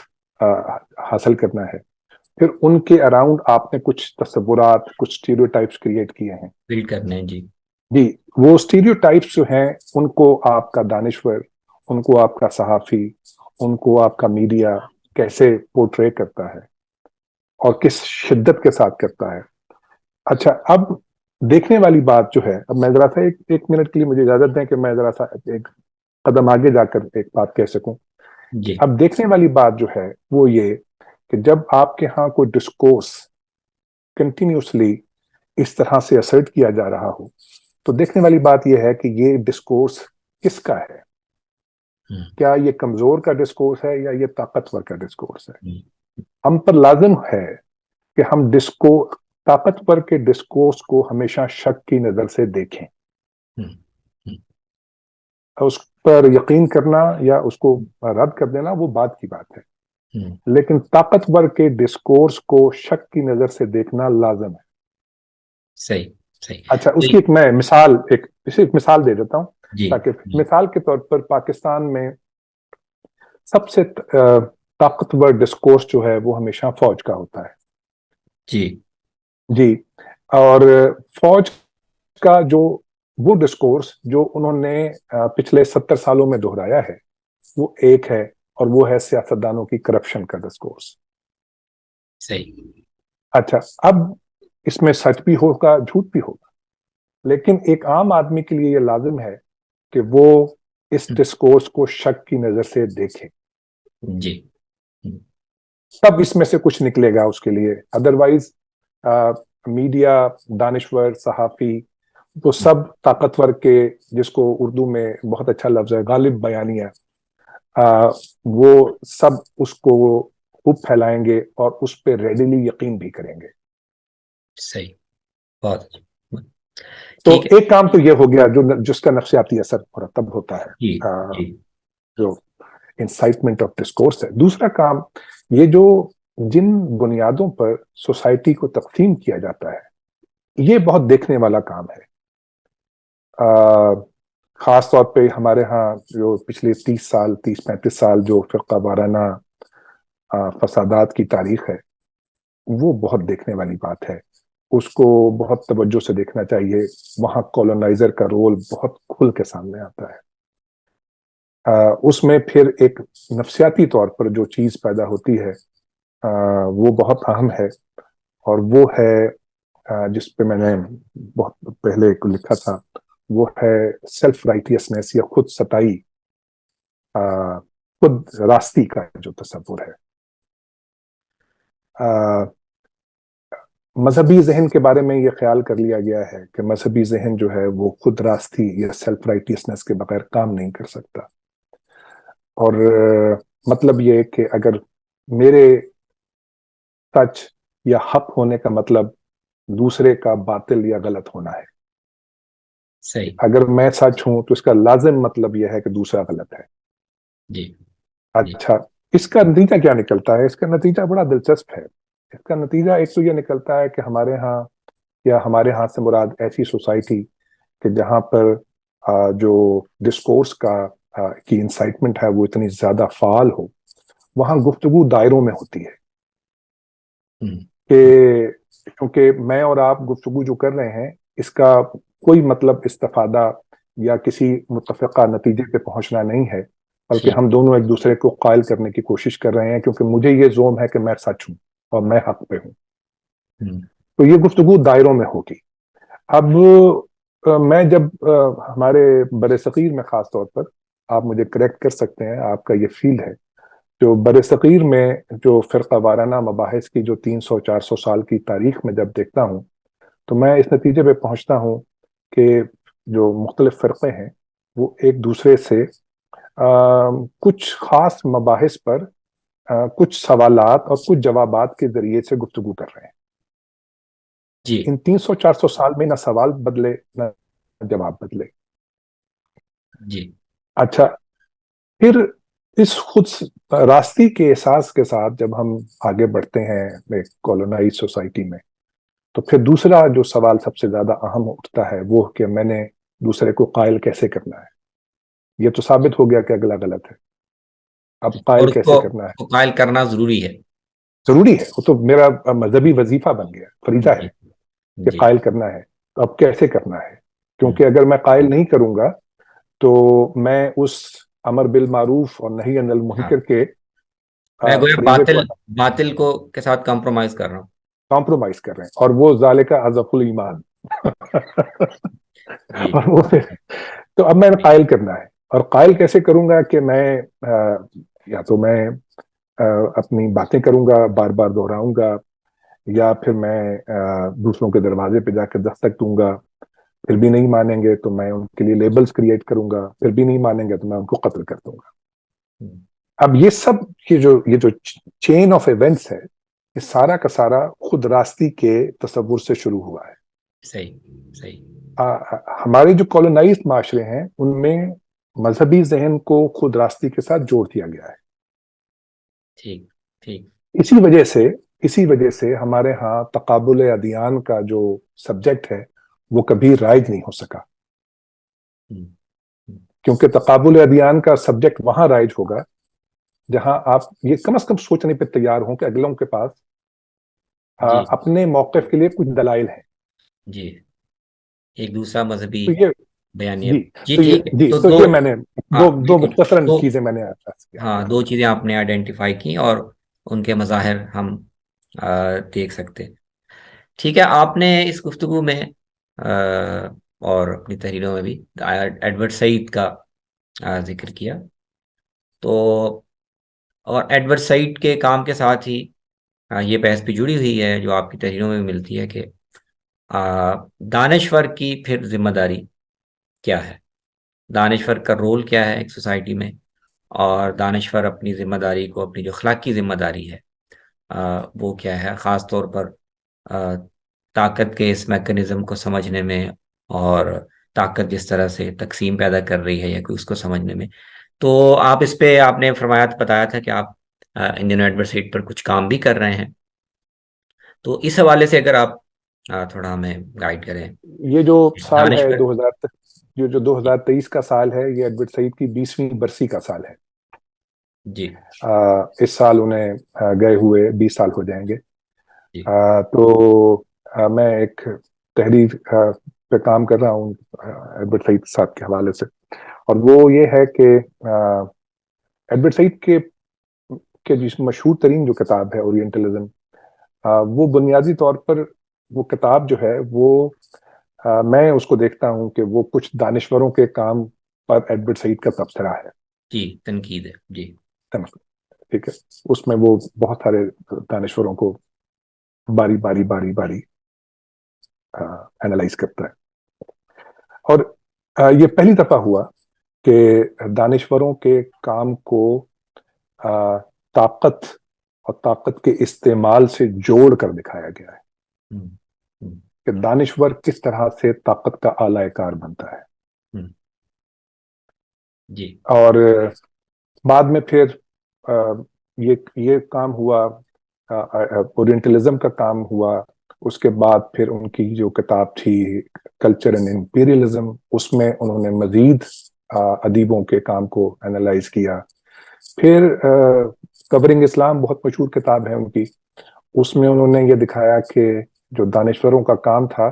حاصل کرنا ہے. پھر ان کے اراؤنڈ آپ نے کچھ تصورات، کچھ اسٹیریوٹائپس کریٹ کیے ہیں. بلڈ کرنے ہیں. جی. جی، وہ اسٹیریوٹائپس جو ہیں ان کو آپ کا دانشور، ان کو آپ کا صحافی، ان کو آپ کا میڈیا کیسے پورٹرے کرتا ہے اور کس شدت کے ساتھ کرتا ہے. اچھا، اب دیکھنے والی بات جو ہے، اب میں ذرا سا ایک منٹ کے لیے مجھے اجازت دیں کہ میں ذرا سا ایک قدم آگے جا کر ایک بات کہہ سکوں. جی. اب دیکھنے والی بات جو ہے وہ یہ کہ جب آپ کے ہاں کوئی ڈسکورس کنٹینیوسلی اس طرح سے اسرٹ کیا جا رہا ہو، تو دیکھنے والی بات یہ ہے کہ یہ ڈسکورس کس کا ہے. کیا یہ کمزور کا ڈسکورس ہے یا یہ طاقتور کا ڈسکورس ہے؟ ہم پر لازم ہے کہ ہم طاقتور کے ڈسکورس کو ہمیشہ شک کی نظر سے دیکھیں. اس پر یقین کرنا یا اس کو رد کر دینا وہ بات کی بات ہے، لیکن طاقتور کے ڈسکورس کو شک کی نظر سے دیکھنا لازم ہے. صحیح. صحیح. اچھا، اس کی ایک میں مثال دے دیتا ہوں، جی. تاکہ مثال کے طور پر پاکستان میں سب سے طاقتور ڈسکورس جو ہے وہ ہمیشہ فوج کا ہوتا ہے. جی. جی، اور فوج کا جو وہ ڈسکورس جو انہوں نے پچھلے 70 سالوں میں دہرایا ہے وہ ایک ہے، اور وہ ہے سیاستدانوں کی کرپشن کا ڈسکورس. صحیح. اچھا، اب اس میں سچ بھی ہوگا، جھوٹ بھی ہوگا، لیکن ایک عام آدمی کے لیے یہ لازم ہے کہ وہ اس ڈسکورس کو شک کی نظر سے دیکھے. جی. تب اس میں سے کچھ نکلے گا اس کے لیے. ادروائز میڈیا، دانشور، صحافی، وہ سب طاقتور کے، جس کو اردو میں بہت اچھا لفظ ہے غالب بیانیہ، وہ سب اس کو خوب پھیلائیں گے اور اس پہ ریڈیلی یقین بھی کریں گے. صحیح. بہت اچھا. تو ٹھیک ہے. ایک کام تو یہ ہو گیا جس کا نفسیاتی اثر مرتب ہوتا ہے، جی. جی. جو انسائٹمنٹ آف ڈسکورس ہے. دوسرا کام یہ جو جن بنیادوں پر سوسائٹی کو تقسیم کیا جاتا ہے یہ بہت دیکھنے والا کام ہے. خاص طور پہ ہمارے ہاں جو پچھلے 30 35 سال جو فرقہ وارانہ فسادات کی تاریخ ہے وہ بہت دیکھنے والی بات ہے. اس کو بہت توجہ سے دیکھنا چاہیے. وہاں کولونائزر کا رول بہت کھل کے سامنے آتا ہے. اس میں پھر ایک نفسیاتی طور پر جو چیز پیدا ہوتی ہے وہ بہت اہم ہے, اور وہ ہے جس پہ میں نے بہت پہلے لکھا تھا, وہ ہے سیلف رائٹیسنیس یا خود ستائی, خود راستی کا جو تصور ہے. مذہبی ذہن کے بارے میں یہ خیال کر لیا گیا ہے کہ مذہبی ذہن جو ہے وہ خود راستی یا سیلف رائٹیسنیس کے بغیر کام نہیں کر سکتا. اور مطلب یہ کہ اگر میرے سچ یا حق ہونے کا مطلب دوسرے کا باطل یا غلط ہونا ہے, صحیح. اگر میں سچ ہوں تو اس کا لازم مطلب یہ ہے کہ دوسرا غلط ہے. جی. جی. اچھا, اس کا نتیجہ کیا نکلتا ہے؟ اس کا نتیجہ بڑا دلچسپ ہے. اس کا نتیجہ ایک تو یہ نکلتا ہے کہ ہمارے ہاں, یا ہمارے ہاں سے مراد ایسی سوسائٹی کہ جہاں پر جو ڈسکورس کی انسائٹمنٹ ہے وہ اتنی زیادہ فعال ہو, وہاں گفتگو دائروں میں ہوتی ہے. کہ کیونکہ میں اور آپ گفتگو جو کر رہے ہیں اس کا کوئی مطلب استفادہ یا کسی متفقہ نتیجے پہ پہنچنا نہیں ہے, بلکہ ہم دونوں ایک دوسرے کو قائل کرنے کی کوشش کر رہے ہیں, کیونکہ مجھے یہ زوم ہے کہ میں سچ ہوں اور میں حق پہ ہوں. تو یہ گفتگو دائروں میں ہوگی. اب میں جب ہمارے بر صغیر میں خاص طور پر, آپ مجھے کریکٹ کر سکتے ہیں, آپ کا یہ فیلڈ ہے, جو بر صغیر میں جو فرقہ وارانہ مباحث کی جو 300 400 سال کی تاریخ میں جب دیکھتا ہوں تو میں اس نتیجے پہ پہنچتا ہوں کہ جو مختلف فرقے ہیں وہ ایک دوسرے سے کچھ خاص مباحث پر کچھ سوالات اور کچھ جوابات کے ذریعے سے گفتگو کر رہے ہیں. جی. ان 300 400 سال میں نہ سوال بدلے نہ جواب بدلے. جی. اچھا, پھر اس خود راستی کے احساس کے ساتھ جب ہم آگے بڑھتے ہیں ایک کولونائز سوسائٹی میں, تو پھر دوسرا جو سوال سب سے زیادہ اہم اٹھتا ہے وہ کہ میں نے دوسرے کو قائل کیسے کرنا ہے. یہ تو ثابت ہو گیا کہ اگلا غلط ہے, اب اور قائل اس کیسے کرنا ہے؟ کو قائل کرنا ضروری ہے. ضروری ہے, وہ تو میرا مذہبی وظیفہ بن گیا, فریضہ ہے جی. کہ جی. قائل کرنا ہے. تو اب کیسے کرنا ہے؟ کیونکہ اگر میں قائل نہیں کروں گا تو میں اس امر بالمعروف اور نہی عن ہاں, المنکر کے میں گویا فریضے باطل کو باطل کو کے ساتھ کمپرومائز کر رہا ہوں. کمپرومائز کر رہے ہیں, اور وہ ذالک اضعف الایمان. جی. اور وہ تو اب میں نے قائل کرنا ہے, اور قائل کیسے کروں گا کہ میں یا تو میں اپنی باتیں کروں گا, بار بار دہراؤں گا, یا پھر میں دوسروں کے دروازے پہ جا کے دستک دوں گا, پھر بھی نہیں مانیں گے تو میں ان کے لیے لیبلز کریٹ کروں گا, پھر بھی نہیں مانیں گے تو میں ان کو قتل کر دوں گا. اب یہ سب یہ جو چین آف ایونٹس ہے, یہ سارا کا سارا خود راستی کے تصور سے شروع ہوا ہے. صحیح. صحیح. ہمارے جو کولونائزڈ معاشرے ہیں ان میں مذہبی ذہن کو خود راستی کے ساتھ جوڑ دیا گیا ہے. ٹھیک. ٹھیک. اسی وجہ سے ہمارے ہاں تقابل ادیان کا جو سبجیکٹ ہے وہ کبھی رائج نہیں ہو سکا, کیونکہ تقابل ادیان کا سبجیکٹ وہاں رائج ہوگا جہاں آپ یہ کم از کم سوچنے پہ تیار ہوں کہ اگلوں کے پاس جی. اپنے موقف کے لیے کچھ دلائل ہیں. جی. ایک دوسرا مذہبی تو یہ بیانیہ. جی جی. تو یہ ٹھیک ہے. جی تو تو دو, یہ میں نے ہاں دو بالکل, مختصراً تو چیزیں میں نے عرض کیا. ہاں, دو چیزیں آپ نے آئیڈینٹیفائی کی اور ان کے مظاہر ہم دیکھ سکتے. ٹھیک ہے, آپ نے اس گفتگو میں اور اپنی تحریروں میں بھی ایڈورڈ سعید کا ذکر کیا. تو اور ایڈورڈ سعید کے کام کے ساتھ ہی یہ بحث بھی جڑی ہوئی ہے جو آپ کی تحریروں میں ملتی ہے کہ دانشور کی پھر ذمہ داری کیا ہے, دانشور کا رول کیا ہے ایک سوسائٹی میں, اور دانشور اپنی ذمہ داری کو, اپنی جو اخلاقی ذمہ داری ہے وہ کیا ہے, خاص طور پر طاقت کے اس میکانزم کو سمجھنے میں, اور طاقت جس طرح سے تقسیم پیدا کر رہی ہے یا کوئی اس کو سمجھنے میں. تو آپ اس پہ آپ نے بتایا تھا کہ آپ انڈین ایڈورسائٹ پر کچھ کام بھی کر رہے ہیں. تو اس حوالے سے اگر آپ تھوڑا ہمیں گائیڈ کریں. یہ جو سال ہے دانشور. 2000، جو 2023 کا سال ہے، یہ ایڈورڈ سعید کی 20ویں برسی کا سال ہے. جی. اس سال انہیں گئے ہوئے 20 سال ہو جائیں گے. جی. تو میں ایک تحریر پہ کام کر رہا ہوں ایڈورڈ سعید صاحب کے حوالے سے، اور وہ یہ ہے کہ ایڈورڈ سعید کے جس مشہور ترین جو کتاب ہے اورینٹلزم، وہ بنیادی طور پر وہ کتاب جو ہے وہ میں اس کو دیکھتا ہوں کہ وہ کچھ دانشوروں کے کام پر ایڈورڈ سعید کا تبصرہ ہے. جی، تنقید ہے. جی. ٹھیک ہے. اس میں وہ بہت سارے دانشوروں کو باری باری باری باری اینالائز کرتا ہے. اور یہ پہلی دفعہ ہوا کہ دانشوروں کے کام کو طاقت اور طاقت کے استعمال سے جوڑ کر دکھایا گیا ہے کہ دانشور کس طرح سے طاقت کا اعلی کار بنتا ہے. جی. اور بعد میں پھر یہ کام ہوا، اورینٹلزم کا کام ہوا. اس کے بعد پھر ان کی جو کتاب تھی کلچر اینڈ امپیریلزم، اس میں انہوں نے مزید ادیبوں کے کام کو اینالائز کیا. پھر کورنگ اسلام بہت مشہور کتاب ہے ان کی، اس میں انہوں نے یہ دکھایا کہ جو دانشوروں کا کام تھا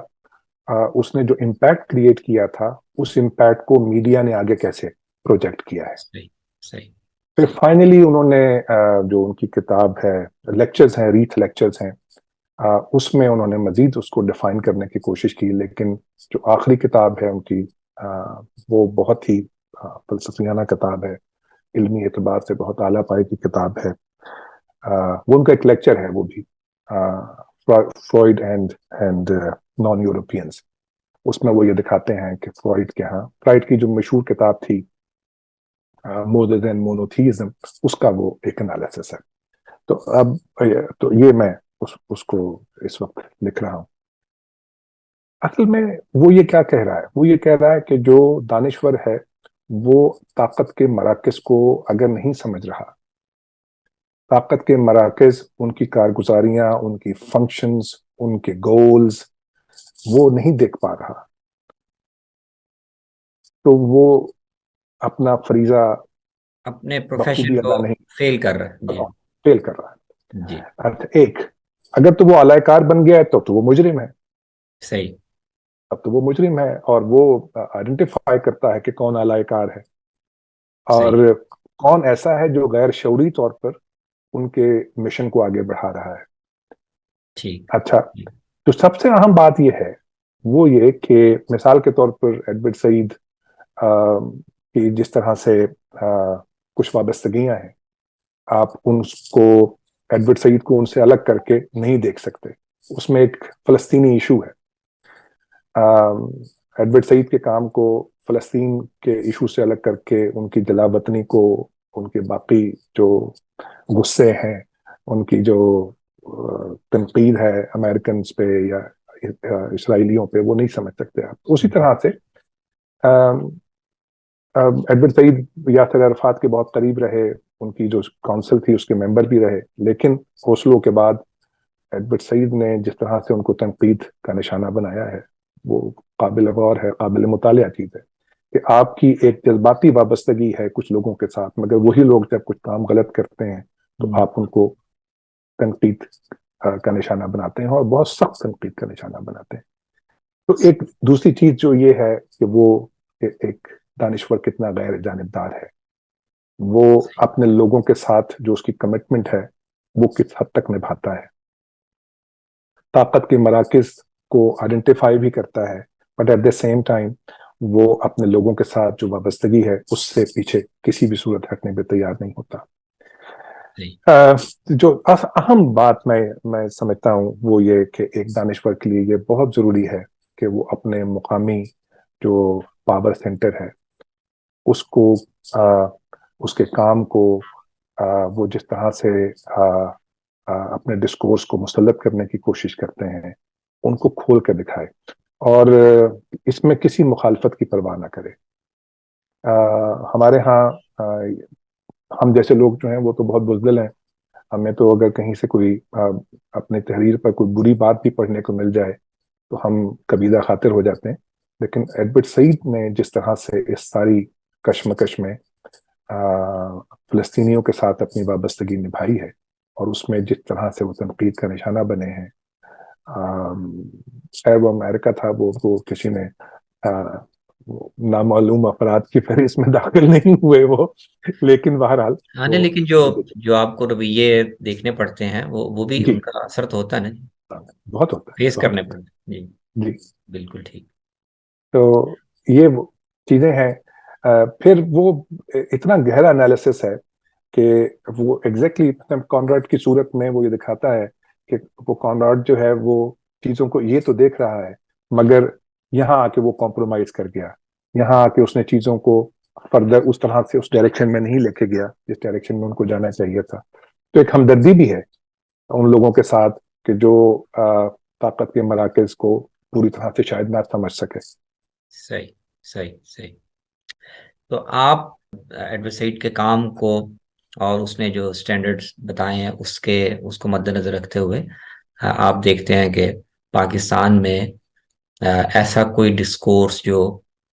اس نے جو امپیکٹ کریٹ کیا تھا، اس امپیکٹ کو میڈیا نے آگے کیسے پروجیکٹ کیا ہے. صحیح. صحیح. پھر فائنلی انہوں نے جو ان کی کتاب ہے لیکچرز ہیں، ریتھ لیکچرز ہیں، اس میں انہوں نے مزید اس کو ڈیفائن کرنے کی کوشش کی. لیکن جو آخری کتاب ہے ان کی وہ بہت ہی فلسفیانہ کتاب ہے، علمی اعتبار سے بہت اعلیٰ پائے کی کتاب ہے. وہ ان کا ایک لیکچر ہے، وہ بھی فرائڈ اینڈ نان یورپینز. اس میں وہ یہ دکھاتے ہیں کہ فرائڈ کی جو مشہور کتاب تھی مور دین مونوتھیزم، اس کا وہ ایک انالیسس ہے. تو اب تو یہ میں اس کو اس وقت لکھ رہا ہوں. اصل میں وہ یہ کیا کہہ رہا ہے؟ وہ یہ کہہ رہا ہے کہ جو دانشور ہے وہ طاقت کے مراکز کو اگر نہیں سمجھ رہا، طاقت کے مراکز، ان کی کارگزاریاں، ان کی فنکشنز، ان کے گولز وہ نہیں دیکھ پا رہا، تو وہ اپنا فریضہ اپنے بخوبی پروفیشن کو ادا نہیں فیل کر رہا ہے. جی. فیل کر رہا ہے. جی. ایک، اگر تو وہ اعلی کار بن گیا ہے تو وہ مجرم ہے. صحیح. اب تو وہ مجرم ہے اور وہ آئیڈینٹیفائی کرتا ہے کہ کون اعلی کار ہے اور صحیح. کون ایسا ہے جو غیر شعوری طور پر ان کے مشن کو آگے بڑھا رہا ہے. ٹھیک. اچھا، تو سب سے اہم بات یہ ہے وہ یہ کہ مثال کے طور پر ایڈورڈ سعید کی جس طرح سے کچھ وابستگیاں ہیں، آپ ان کو ایڈورڈ سعید کو ان سے الگ کر کے نہیں دیکھ سکتے. اس میں ایک فلسطینی ایشو ہے. ایڈورڈ سعید کے کام کو فلسطین کے ایشو سے الگ کر کے ان کی جلا وطنی کو، ان کے باقی جو غصے ہیں، ان کی جو تنقید ہے امریکنز پہ یا اسرائیلیوں پہ، وہ نہیں سمجھ سکتے آپ. اسی طرح سے ایڈورڈ سعید یاسر عرفات کے بہت قریب رہے، ان کی جو کونسل تھی اس کے ممبر بھی رہے، لیکن اوسلو کے بعد ایڈورڈ سعید نے جس طرح سے ان کو تنقید کا نشانہ بنایا ہے وہ قابل غور ہے، قابل مطالعہ چیز ہے کہ آپ کی ایک جذباتی وابستگی ہے کچھ لوگوں کے ساتھ، مگر وہی لوگ جب کچھ کام غلط کرتے ہیں تو آپ ان کو تنقید کا نشانہ بناتے ہیں اور بہت سخت تنقید کا نشانہ بناتے ہیں. تو ایک دوسری چیز جو یہ ہے کہ وہ ایک دانشور کتنا غیر جانبدار ہے، وہ اپنے لوگوں کے ساتھ جو اس کی کمٹمنٹ ہے وہ کس حد تک نبھاتا ہے، طاقت کے مراکز کو آئیڈینٹیفائی بھی کرتا ہے، but at the same time وہ اپنے لوگوں کے ساتھ جو وابستگی ہے اس سے پیچھے کسی بھی صورت ہٹنے پہ تیار نہیں ہوتا. جو اہم بات میں سمجھتا ہوں وہ یہ کہ ایک دانشور کے لیے یہ بہت ضروری ہے کہ وہ اپنے مقامی جو پاور سینٹر ہے اس کو اس کے کام کو وہ جس طرح سے اپنے ڈسکورس کو مسلط کرنے کی کوشش کرتے ہیں ان کو کھول کر دکھائے اور اس میں کسی مخالفت کی پرواہ نہ کرے. ہمارے ہاں ہم جیسے لوگ جو ہیں وہ تو بہت بزدل ہیں. ہمیں تو اگر کہیں سے کوئی اپنے تحریر پر کوئی بری بات بھی پڑھنے کو مل جائے تو ہم کبیدہ خاطر ہو جاتے ہیں. لیکن ایڈورڈ سعید نے جس طرح سے اس ساری کشمکش میں فلسطینیوں کے ساتھ اپنی وابستگی نبھائی ہے، اور اس میں جس طرح سے وہ تنقید کا نشانہ بنے ہیں، شاید وہ امریکہ تھا، وہ کسی نے نامعلوم افراد کی فہرست میں داخل نہیں ہوئے وہ، لیکن بہرحال ہاں نہیں، وہ لیکن جو آپ کو رویے دیکھنے پڑتے ہیں وہ بھی جی ان کا اثر تو ہوتا ہے نا، بہت ہوتا فیس ہے، بہت کرنے ہوتا پڑتے ہیں جی. ہے جی. بالکل ٹھیک. تو یہ وہ چیزیں ہیں. پھر وہ اتنا گہرا انالیسس ہے کہ وہ ایگزیکٹلی کانراڈ کی صورت میں وہ یہ دکھاتا ہے کہ وہ کانراڈ جو ہے وہ چیزوں کو یہ تو دیکھ رہا ہے، مگر یہاں آ کے وہ کمپرومائز کر گیا، یہاں آ کے اس نے چیزوں کو فردر اس طرح سے اس ڈائریکشن میں نہیں لے کے گیا جس ڈائریکشن میں ان کو جانا چاہیے تھا. تو ایک ہمدردی بھی ہے ان لوگوں کے ساتھ کہ جو طاقت کے مراکز کو پوری طرح سے شاید نہ سمجھ سکے. صحیح صحیح صحیح. تو آپ ایڈوسائٹ کے کام کو اور اس نے جو اسٹینڈرڈز بتائے ہیں اس کو مد نظر رکھتے ہوئے آپ دیکھتے ہیں کہ پاکستان میں ایسا کوئی ڈسکورس جو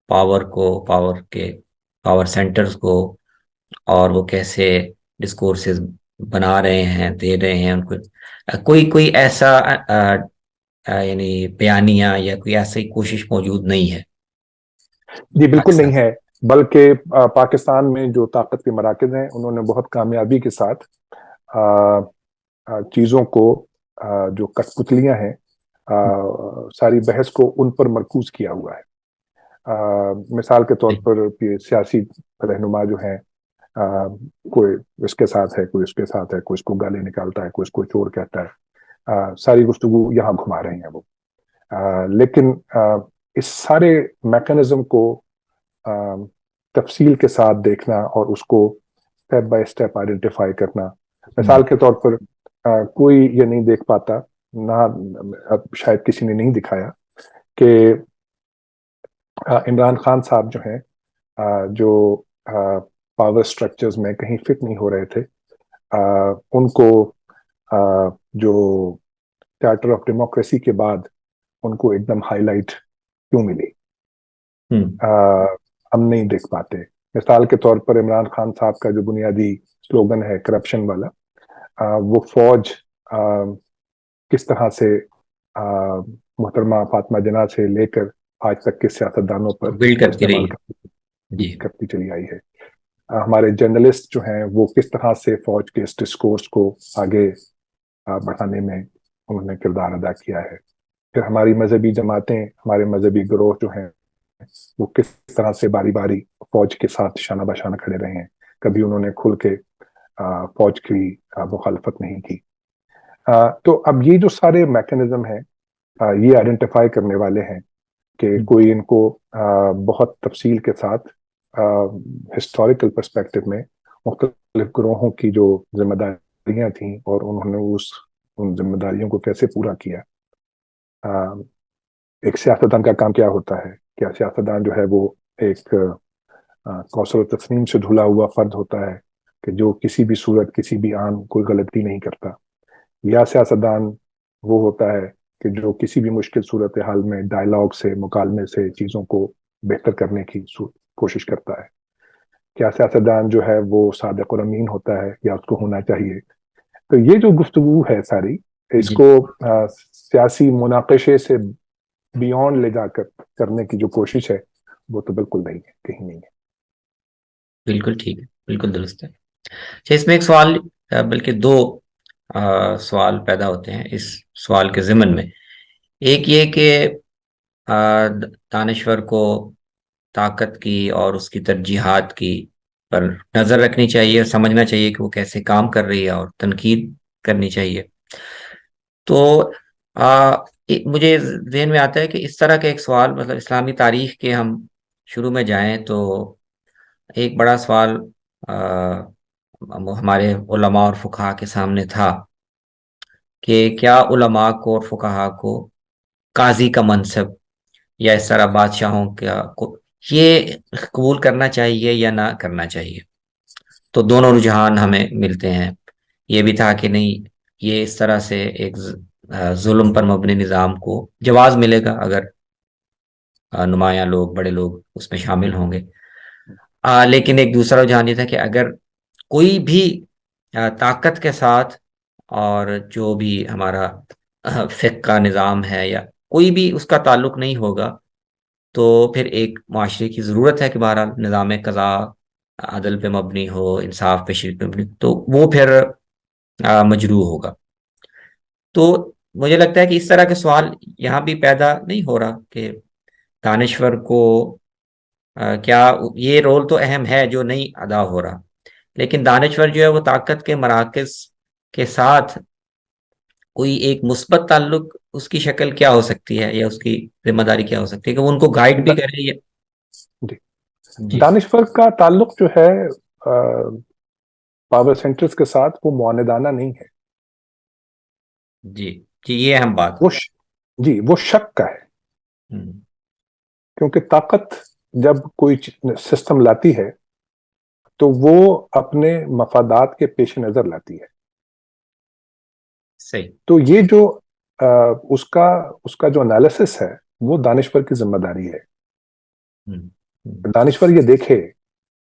پاور سینٹرز کو اور وہ کیسے ڈسکورسز بنا رہے ہیں، دے رہے ہیں ان کو، کوئی ایسا یعنی بیانیہ یا کوئی ایسی کوشش موجود نہیں ہے جی بالکل پاکستان. نہیں ہے، بلکہ پاکستان میں جو طاقت کے مراکز ہیں انہوں نے بہت کامیابی کے ساتھ چیزوں کو جو کٹ پتلیاں ہیں ساری بحث کو ان پر مرکوز کیا ہوا ہے. مثال کے طور پر سیاسی رہنما جو ہیں، کوئی اس کے ساتھ ہے، کوئی اس کے ساتھ ہے، کوئی اس کو گالی نکالتا ہے، کوئی اس کو چور کہتا ہے، ساری گفتگو یہاں گھما رہے ہیں وہ. لیکن اس سارے میکانزم کو تفصیل کے ساتھ دیکھنا اور اس کو اسٹیپ بائی اسٹیپ آئیڈینٹیفائی کرنا. مثال کے طور پر کوئی یہ نہیں دیکھ پاتا، نہ اب شاید کسی نے نہیں دکھایا کہ عمران خان صاحب جو ہیں، جو پاور سٹرکچرز میں کہیں فٹ نہیں ہو رہے تھے، ان کو جو چارٹر آف ڈیموکریسی کے بعد ان کو ایک دم ہائی لائٹ کیوں ملی، ہم نہیں دیکھ پاتے. مثال کے طور پر عمران خان صاحب کا جو بنیادی سلوگن ہے کرپشن والا، وہ فوج کس طرح سے محترمہ فاطمہ جناح سے لے کر آج تک کے سیاستدانوں پر بلڈ وہ کرتی استعمال رہی ہے جی. کرتی چلی آئی ہے. ہمارے جرنلسٹ جو ہیں وہ کس طرح سے فوج کے اس ڈسکورس کو آگے بڑھانے میں انہوں نے کردار ادا کیا ہے. پھر ہماری مذہبی جماعتیں، ہمارے مذہبی گروہ جو ہیں وہ کس طرح سے باری باری فوج کے ساتھ شانہ بشانہ کھڑے رہے ہیں، کبھی انہوں نے کھل کے فوج کی مخالفت نہیں کی. تو اب یہ جو سارے میکانزم ہیں یہ آئیڈینٹیفائی کرنے والے ہیں کہ کوئی ان کو بہت تفصیل کے ساتھ ہسٹوریکل پرسپیکٹو میں مختلف گروہوں کی جو ذمہ داریاں تھیں اور انہوں نے ان ذمہ داریوں کو کیسے پورا کیا. ایک سیاستدان کا کام کیا ہوتا ہے؟ کیا سیاستدان جو ہے وہ ایک کوثر و تسنیم سے دھلا ہوا فرد ہوتا ہے کہ جو کسی بھی صورت کسی بھی آن کوئی غلطی نہیں کرتا، یا سیاستدان وہ ہوتا ہے کہ جو کسی بھی مشکل صورتحال میں ڈائلاگ سے، مکالمے سے چیزوں کو بہتر کرنے کی کوشش کرتا ہے؟ کیا سیاستدان جو ہے وہ صادق اور امین ہوتا ہے، یا اس کو ہونا چاہیے؟ تو یہ جو گفتگو ہے ساری، اس جی کو سیاسی مناقشے سے بیونڈ لے جا کر کرنے کی جو کوشش ہے وہ تو بالکل نہیں ہے، کہیں نہیں ہے. بالکل ٹھیک ہے، بالکل درست ہے. اچھا، اس میں ایک سوال بلکہ دو سوال پیدا ہوتے ہیں اس سوال کے ضمن میں. ایک یہ کہ دانشور کو طاقت کی اور اس کی ترجیحات کی پر نظر رکھنی چاہیے، سمجھنا چاہیے کہ وہ کیسے کام کر رہی ہے اور تنقید کرنی چاہیے. تو مجھے ذہن میں آتا ہے کہ اس طرح کا ایک سوال، مطلب اسلامی تاریخ کے ہم شروع میں جائیں تو ایک بڑا سوال ہمارے علماء اور فقہا کے سامنے تھا کہ کیا علماء کو اور فقہا کو قاضی کا منصب یا اس طرح بادشاہوں کو یہ قبول کرنا چاہیے یا نہ کرنا چاہیے. تو دونوں رجحان ہمیں ملتے ہیں. یہ بھی تھا کہ نہیں، یہ اس طرح سے ایک ظلم پر مبنی نظام کو جواز ملے گا اگر نمایاں لوگ، بڑے لوگ اس میں شامل ہوں گے۔ لیکن ایک دوسرا رجحان یہ تھا کہ اگر کوئی بھی طاقت کے ساتھ، اور جو بھی ہمارا فقہ کا نظام ہے یا کوئی بھی اس کا تعلق نہیں ہوگا، تو پھر ایک معاشرے کی ضرورت ہے کہ بہرحال نظام قضا عدل پہ مبنی ہو، انصاف پہ شریعت پہ مبنی، تو وہ پھر مجروح ہوگا۔ تو مجھے لگتا ہے کہ اس طرح کے سوال یہاں بھی پیدا نہیں ہو رہا کہ دانشور کو کیا یہ رول تو اہم ہے جو نہیں ادا ہو رہا، لیکن دانشور جو ہے وہ طاقت کے مراکز کے ساتھ کوئی ایک مثبت تعلق اس کی شکل کیا ہو سکتی ہے، یا اس کی ذمہ داری کیا ہو سکتی ہے کہ وہ ان کو گائیڈ بھی کرے یا جی، جی دانشور کا تعلق جو ہے پاور سینٹرز کے ساتھ وہ معاندانہ نہیں ہے، جی جی یہ اہم بات۔ جی وہ شک کا ہے، ہم، کیونکہ طاقت جب کوئی سسٹم لاتی ہے تو وہ اپنے مفادات کے پیش نظر لاتی ہے۔ صحیح۔ تو یہ جو اس کا جو انالیسس ہے وہ دانشور کی ذمہ داری ہے۔ ہم، ہم، دانشور یہ دیکھے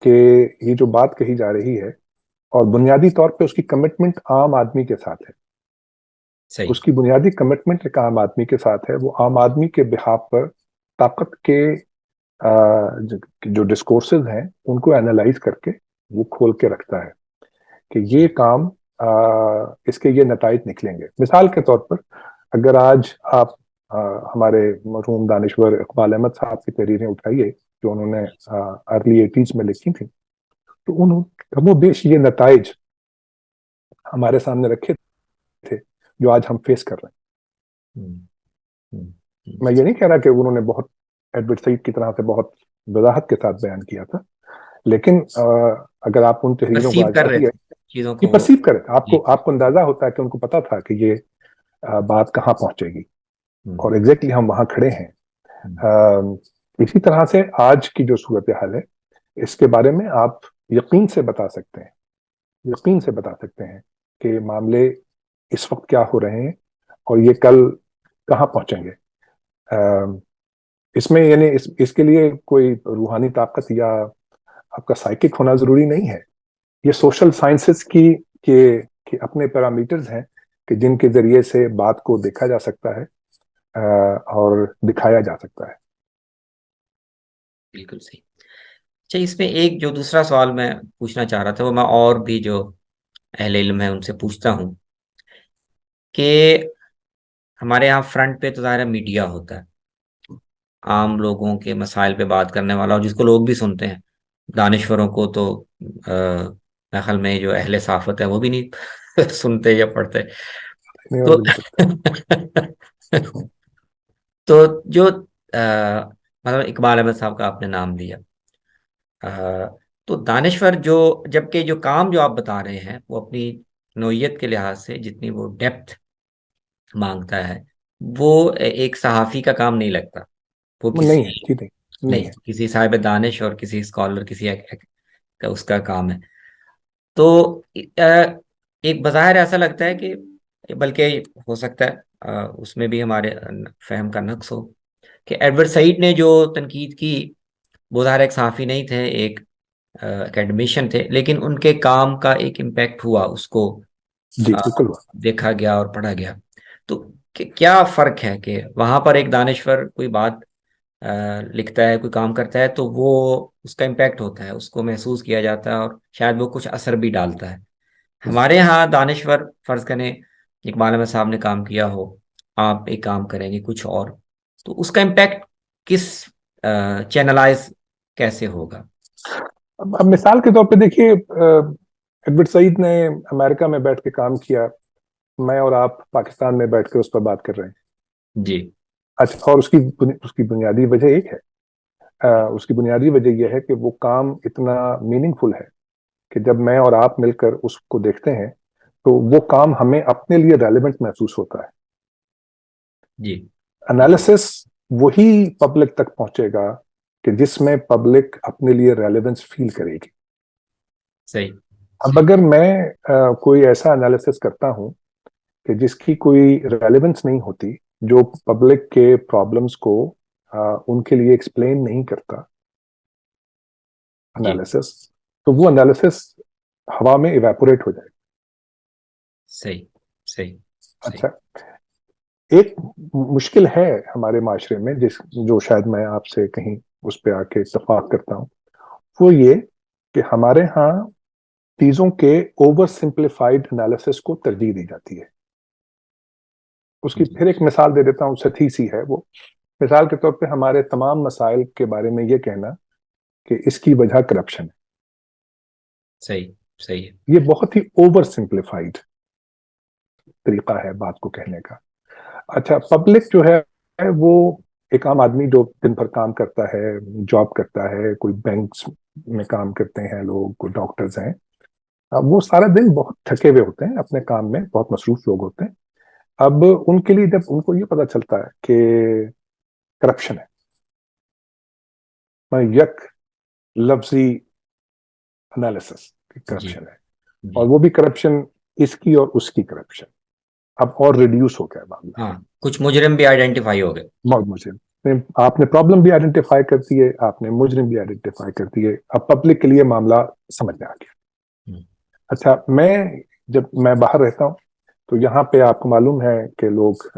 کہ یہ جو بات کہی جا رہی ہے، اور بنیادی طور پہ اس کی کمٹمنٹ عام آدمی کے ساتھ ہے، صحیح۔ اس کی بنیادی کمٹمنٹ ایک عام آدمی کے ساتھ ہے، وہ عام آدمی کے بہاف پر طاقت کے جو ڈسکورسز ہیں ان کو اینالائز کر کے وہ کھول کے رکھتا ہے کہ یہ کام اس کے یہ نتائج نکلیں گے۔ مثال کے طور پر اگر آج آپ ہمارے مرحوم دانشور اقبال احمد صاحب کی تحریریں اٹھائیے جو انہوں نے ارلی 80s میں لکھی تھیں، تو انہوں کم و بیش یہ نتائج ہمارے سامنے رکھے تھے جو آج ہم فیس کر رہے ہیں۔ ہم، ہم، ہم، میں یہ نہیں کہہ رہا کہ انہوں نے بہت ایڈورڈ سعید کی طرح سے بہت وضاحت کے ساتھ بیان کیا تھا، لیکن اگر آپ ان تحریروں کو پرسیو آج کر رہے پڑھیے، تھے چیزوں یہ کو وہ۔ پرسیو کرے، جی آپ کو اندازہ ہوتا ہے کہ ان کو پتا تھا کہ یہ بات کہاں پہنچے گی، ہم، اور ایگزیکٹلی ہم وہاں کھڑے ہیں۔ ہم، اسی طرح سے آج کی جو صورتحال ہے اس کے بارے میں آپ یقین سے بتا سکتے ہیں، یقین سے بتا سکتے ہیں کہ معاملے اس وقت کیا ہو رہے ہیں اور یہ کل کہاں پہنچیں گے۔ اس میں یعنی اس کے لیے کوئی روحانی طاقت یا آپ کا سائیکک ہونا ضروری نہیں ہے، یہ سوشل سائنسز کے اپنے پیرامیٹرز ہیں کہ جن کے ذریعے سے بات کو دیکھا جا سکتا ہے اور دکھایا جا سکتا ہے۔ بالکل صحیح۔ اچھا، اس میں ایک جو دوسرا سوال میں پوچھنا چاہ رہا تھا، وہ میں اور بھی جو اہل علم ہے ان سے پوچھتا ہوں کہ ہمارے یہاں فرنٹ پہ تو ظاہر میڈیا ہوتا ہے، عام لوگوں کے مسائل پہ بات کرنے والا، اور جس کو لوگ بھی سنتے ہیں۔ دانشوروں کو تو نقل میں جو اہل صحافت ہے وہ بھی نہیں سنتے یا پڑھتے۔ نہیں، وہ تو بھی نہیں سکتا۔ تو جو مطلب اقبال احمد صاحب کا آپ نے نام لیا، تو دانشور جو، جبکہ جو کام جو آپ بتا رہے ہیں وہ اپنی نوعیت کے لحاظ سے جتنی وہ ڈیپتھ مانگتا ہے، وہ ایک صحافی کا کام نہیں لگتا، وہ وہ کسی، نہیں ہے، جی نہیں، نہیں نہیں، ہے۔ کسی صاحب دانش اور کسی اسکالر، کسی کا اس کا کام ہے۔ تو ایک بظاہر ایسا لگتا ہے کہ، بلکہ ہو سکتا ہے اس میں بھی ہمارے فہم کا نقص ہو، کہ ایڈورڈ سعید نے جو تنقید کی وہ ظاہر ایک صحافی نہیں تھے، ایک اکیڈمیشین تھے، لیکن ان کے کام کا ایک امپیکٹ ہوا، اس کو جی بالکل۔ دیکھا گیا اور پڑھا گیا۔ تو کیا فرق ہے کہ وہاں پر ایک دانشور کوئی بات لکھتا ہے، کوئی کام کرتا ہے، تو وہ اس کا امپیکٹ ہوتا ہے، اس کو محسوس کیا جاتا ہے، اور شاید وہ کچھ اثر بھی ڈالتا ہے۔ ہمارے ہاں دانشور فرض کریں اقبال احمد صاحب نے کام کیا ہو، آپ ایک کام کریں گے کچھ اور، تو اس کا امپیکٹ کس چینلائز کیسے ہوگا؟ اب مثال کے طور پہ دیکھیے، ایڈورڈ سعید نے امریکہ میں بیٹھ کے کام کیا، میں اور آپ پاکستان میں بیٹھ کے اس پر بات کر رہے ہیں۔ جی اچھا، اور اس کی بنیادی وجہ ایک ہے، اس کی بنیادی وجہ یہ ہے کہ وہ کام اتنا میننگ فل ہے کہ جب میں اور آپ مل کر اس کو دیکھتے ہیں تو وہ کام ہمیں اپنے لیے ریلیونٹ محسوس ہوتا ہے۔ جی انالیسس وہی پبلک تک پہنچے گا کہ جس میں پبلک اپنے لیے ریلیونس فیل کرے گی۔ صحیح۔ اب اگر میں کوئی ایسا انالیسس کرتا ہوں کہ جس کی کوئی ریلیونس نہیں ہوتی, جو پبلک کے پرابلمس کو ان کے لیے ایکسپلین نہیں کرتا جی انالیسس, تو وہ انالیسس ہوا میں ایویپوریٹ ہو جائے. صحیح صحیح صحیح. اچھا, ایک مشکل ہے ہمارے معاشرے میں جو شاید میں آپ سے کہیں اس پہ آ کے اتفاق کرتا ہوں, وہ یہ کہ ہمارے ہاں چیزوں کے اوور سمپلیفائڈ انالیسس کو ترجیح دی جاتی ہے. اس کی پھر ایک مثال دے دیتا ہوں, سچی سی ہے وہ. مثال کے طور پہ ہمارے تمام مسائل کے بارے میں یہ کہنا کہ اس کی وجہ کرپشن ہے, صحیح صحیح ہے. یہ بہت ہی اوور سمپلیفائڈ طریقہ ہے بات کو کہنے کا. اچھا, پبلک جو ہے وہ ایک عام آدمی جو دن بھر کام کرتا ہے, جاب کرتا ہے, کوئی بینکس میں کام کرتے ہیں لوگ, کوئی ڈاکٹرز ہیں, وہ سارا دن بہت تھکے ہوئے ہوتے ہیں اپنے کام میں, بہت مصروف لوگ ہوتے ہیں. اب ان کے لیے جب ان کو یہ پتا چلتا ہے کہ کرپشن ہے, میں یک لفظی انالیسس جی کرپشن ہے, اور جی وہ بھی کرپشن اس کی اور اس کی کرپشن, اب اور ریڈیوس ہو گیا معاملہ. ہاں, کچھ مجرم بھی آئیڈینٹیفائی ہو گئے. بہت مجرم, آپ نے پرابلم بھی آئیڈینٹیفائی کرتی ہے, آپ نے مجرم بھی آئیڈینٹیفائی کرتی ہے. اب پبلک کے لیے معاملہ سمجھ میں آ گیا. اچھا, میں باہر رہتا ہوں, تو یہاں پہ آپ کو معلوم ہے کہ لوگ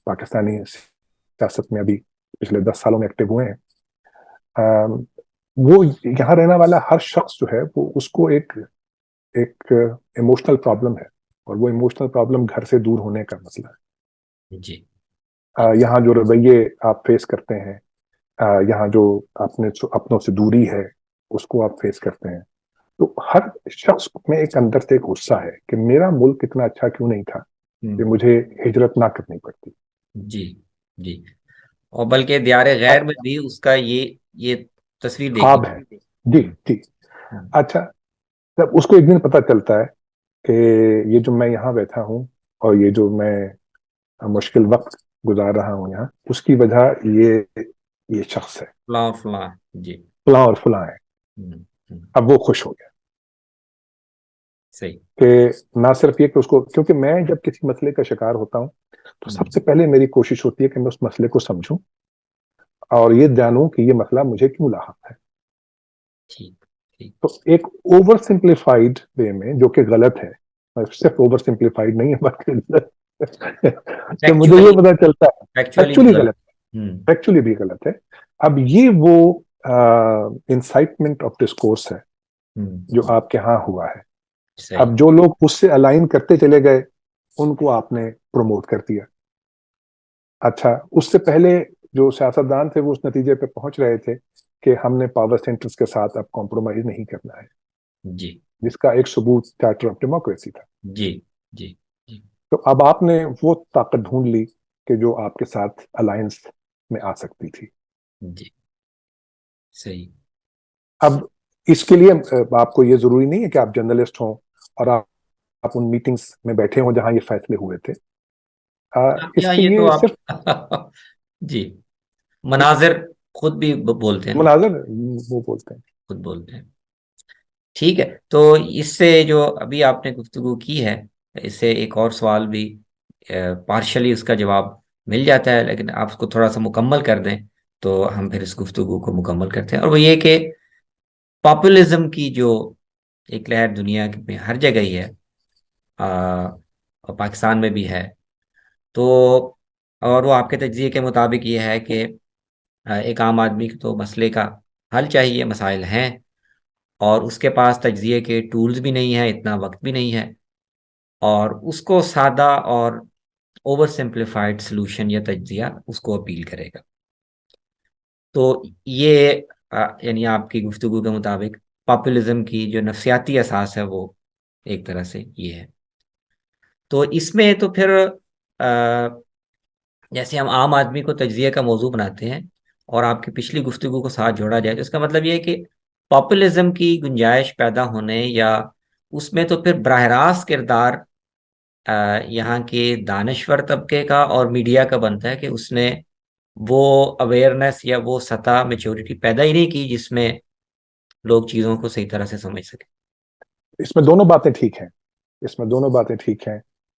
پاکستانی سیاست میں ابھی پچھلے 10 سالوں میں ایکٹیو ہوئے ہیں. وہ یہاں رہنے والا ہر شخص جو ہے وہ اس کو ایک ایموشنل پرابلم ہے, اور وہ ایموشنل پرابلم گھر سے دور ہونے کا مسئلہ ہے. جی یہاں جو رویے آپ فیس کرتے ہیں, یہاں جو اپنوں سے دوری ہے اس کو آپ فیس کرتے ہیں, تو ہر شخص میں ایک اندر سے ایک غصہ ہے کہ میرا ملک اتنا اچھا کیوں نہیں تھا کہ مجھے ہجرت نہ کرنی پڑتی. جی جی, اور بلکہ دیار غیر میں بھی اس کا یہ تصویر دیکھی. خواب ہے. جی جی. اچھا, جب اس کو ایک دن پتا چلتا ہے کہ یہ جو میں یہاں بیٹھا ہوں اور یہ جو میں مشکل وقت گزار رہا ہوں یہاں, اس کی وجہ یہ شخص ہے, فلاں فلاں. جی, فلاں اور فلاں ہے. اب وہ خوش ہو گیا صحیح. کہ نہ صرف یہ کہ اس کو, کیونکہ میں جب کسی مسئلے کا شکار ہوتا ہوں تو سب سے پہلے میری کوشش ہوتی ہے کہ میں اس مسئلے کو سمجھوں اور یہ جانوں کہ یہ مسئلہ مجھے کیوں لاحق ہے. تو ایک اوور سمپلیفائڈ وے میں, جو کہ غلط ہے, صرف اوور سمپلیفائڈ نہیں ہے بلکہ کہ مجھے یہ پتا چلتا ہے ایکچولی غلط ہے, ایکچولی بھی غلط ہے. اب یہ وہ انسائٹمنٹ آف ڈسکورس ہے جو آپ کے ہاں ہوا ہے. اب جو لوگ اس سے الائن کرتے چلے گئے ان کو آپ نے پروموٹ کر دیا. اچھا, اس سے پہلے جو سیاستدان تھے وہ اس نتیجے پہ پہنچ رہے تھے کہ ہم نے پاور سینٹرز کے ساتھ اب کمپرومائز نہیں کرنا ہے, جی, جس کا ایک ثبوت چارٹر آف ڈیموکریسی تھا. جی جی جی. تو اب آپ نے وہ طاقت ڈھونڈ لی کہ جو آپ کے ساتھ الائنس میں آ سکتی تھی. جی صحیح. اب اس کے لیے آپ کو یہ ضروری نہیں ہے کہ آپ جرنلسٹ ہوں اور آپ ان میٹنگز میں بیٹھے ہوں جہاں یہ فیصلے ہوئے تھے. اس کے یہ تو لیے صرف آپ جی, مناظر خود بھی بولتے ہیں نا, مناظر وہ بولتے ہیں, خود بولتے ہیں. ٹھیک ہے, تو اس سے جو ابھی آپ نے گفتگو کی ہے, اس سے ایک اور سوال بھی پارشلی اس کا جواب مل جاتا ہے, لیکن آپ اس کو تھوڑا سا مکمل کر دیں تو ہم پھر اس گفتگو کو مکمل کرتے ہیں. اور وہ یہ کہ پاپولزم کی جو ایک لہر دنیا میں ہر جگہ ہی ہے, اور پاکستان میں بھی ہے, تو اور وہ آپ کے تجزیے کے مطابق یہ ہے کہ ایک عام آدمی کو تو مسئلے کا حل چاہیے, مسائل ہیں, اور اس کے پاس تجزیے کے ٹولز بھی نہیں ہیں, اتنا وقت بھی نہیں ہے, اور اس کو سادہ اور اوور سمپلیفائڈ سلوشن یا تجزیہ اس کو اپیل کرے گا. تو یہ یعنی آپ کی گفتگو کے مطابق پاپولزم کی جو نفسیاتی اساس ہے وہ ایک طرح سے یہ ہے. تو اس میں تو پھر جیسے ہم عام آدمی کو تجزیے کا موضوع بناتے ہیں اور آپ کی پچھلی گفتگو کو ساتھ جوڑا جائے تو اس کا مطلب یہ ہے کہ پاپولزم کی گنجائش پیدا ہونے یا اس میں تو پھر براہ راست کردار یہاں کے دانشور طبقے کا اور میڈیا کا بنتا ہے کہ اس نے وہ اویئرنیس یا وہ سطح میچورٹی پیدا ہی نہیں کی جس میں لوگ چیزوں کو صحیح طرح سے سمجھ سکیں. اس میں دونوں باتیں ٹھیک ہیں, اس میں دونوں باتیں ٹھیک ہیں.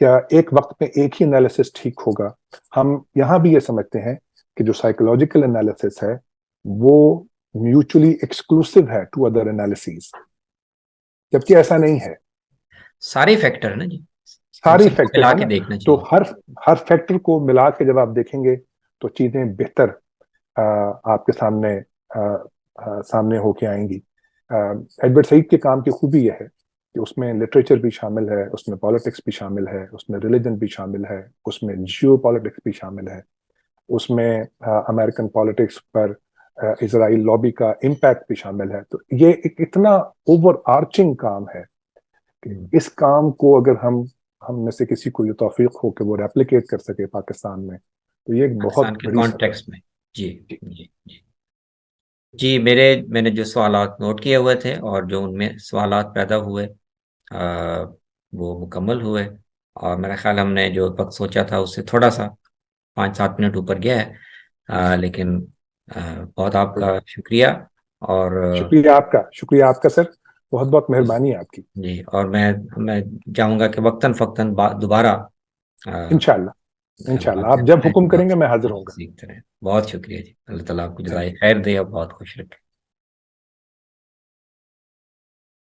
یا ایک وقت میں ایک ہی انالیسس ٹھیک ہوگا. ہم یہاں بھی یہ سمجھتے ہیں کہ جو سائیکولوجیکل انالیسس ہے وہ میوچلی ایکسکلوسیو ہے ٹو ادر انالیسیز، جبکہ ایسا نہیں ہے. سارے فیکٹر ہے نا جی، ان ساری سب کو فیکٹر ملا ہے کے نا، دیکھنا تو چاہیے. ہر فیکٹر کو ملا کے جب آپ دیکھیں گے تو چیزیں بہتر آپ کے سامنے ہو کے آئیں گی. ایڈورڈ سعید کے کام کی خوبی یہ ہے کہ اس میں لٹریچر بھی شامل ہے، اس میں پالیٹکس بھی شامل ہے، اس میں ریلیجن بھی شامل ہے، اس میں جیو پالیٹکس بھی شامل ہے، اس میں امریکن پالیٹکس پر اسرائیل لابی کا امپیکٹ بھی شامل ہے. تو یہ ایک اتنا اوور آرچنگ کام ہے کہ اس کام کو اگر ہم میں سے کسی کو یہ توفیق ہو کہ وہ ریپلیکیٹ کر سکے پاکستان میں، تو یہ ایک بہت پاکستان کے بڑی سفلتا کانٹیکسٹ میں. جی جی جی جی، میں نے جو سوالات نوٹ کیے ہوئے تھے اور جو ان میں سوالات پیدا ہوئے وہ مکمل ہوئے، اور میرا خیال ہم نے جو وقت سوچا تھا اس سے تھوڑا سا 5-7 منٹ اوپر گیا ہے، لیکن بہت آپ کا ہے. شکریہ. اور شکریہ آپ کا سر، بہت بہت مہربانی ہے آپ کی. جی، اور میں چاہوں گا کہ وقتاً فوقتاً دوبارہ انشاءاللہ انشاءاللہ بات آپ جب کرتے حکم رہیں، کریں گے میں حاضر ہوں گا. سیکھتے رہیں. بہت شکریہ جی، اللہ تعالیٰ آپ کو تھینک جزائے یو. خیر دے اور بہت خوش رکھے.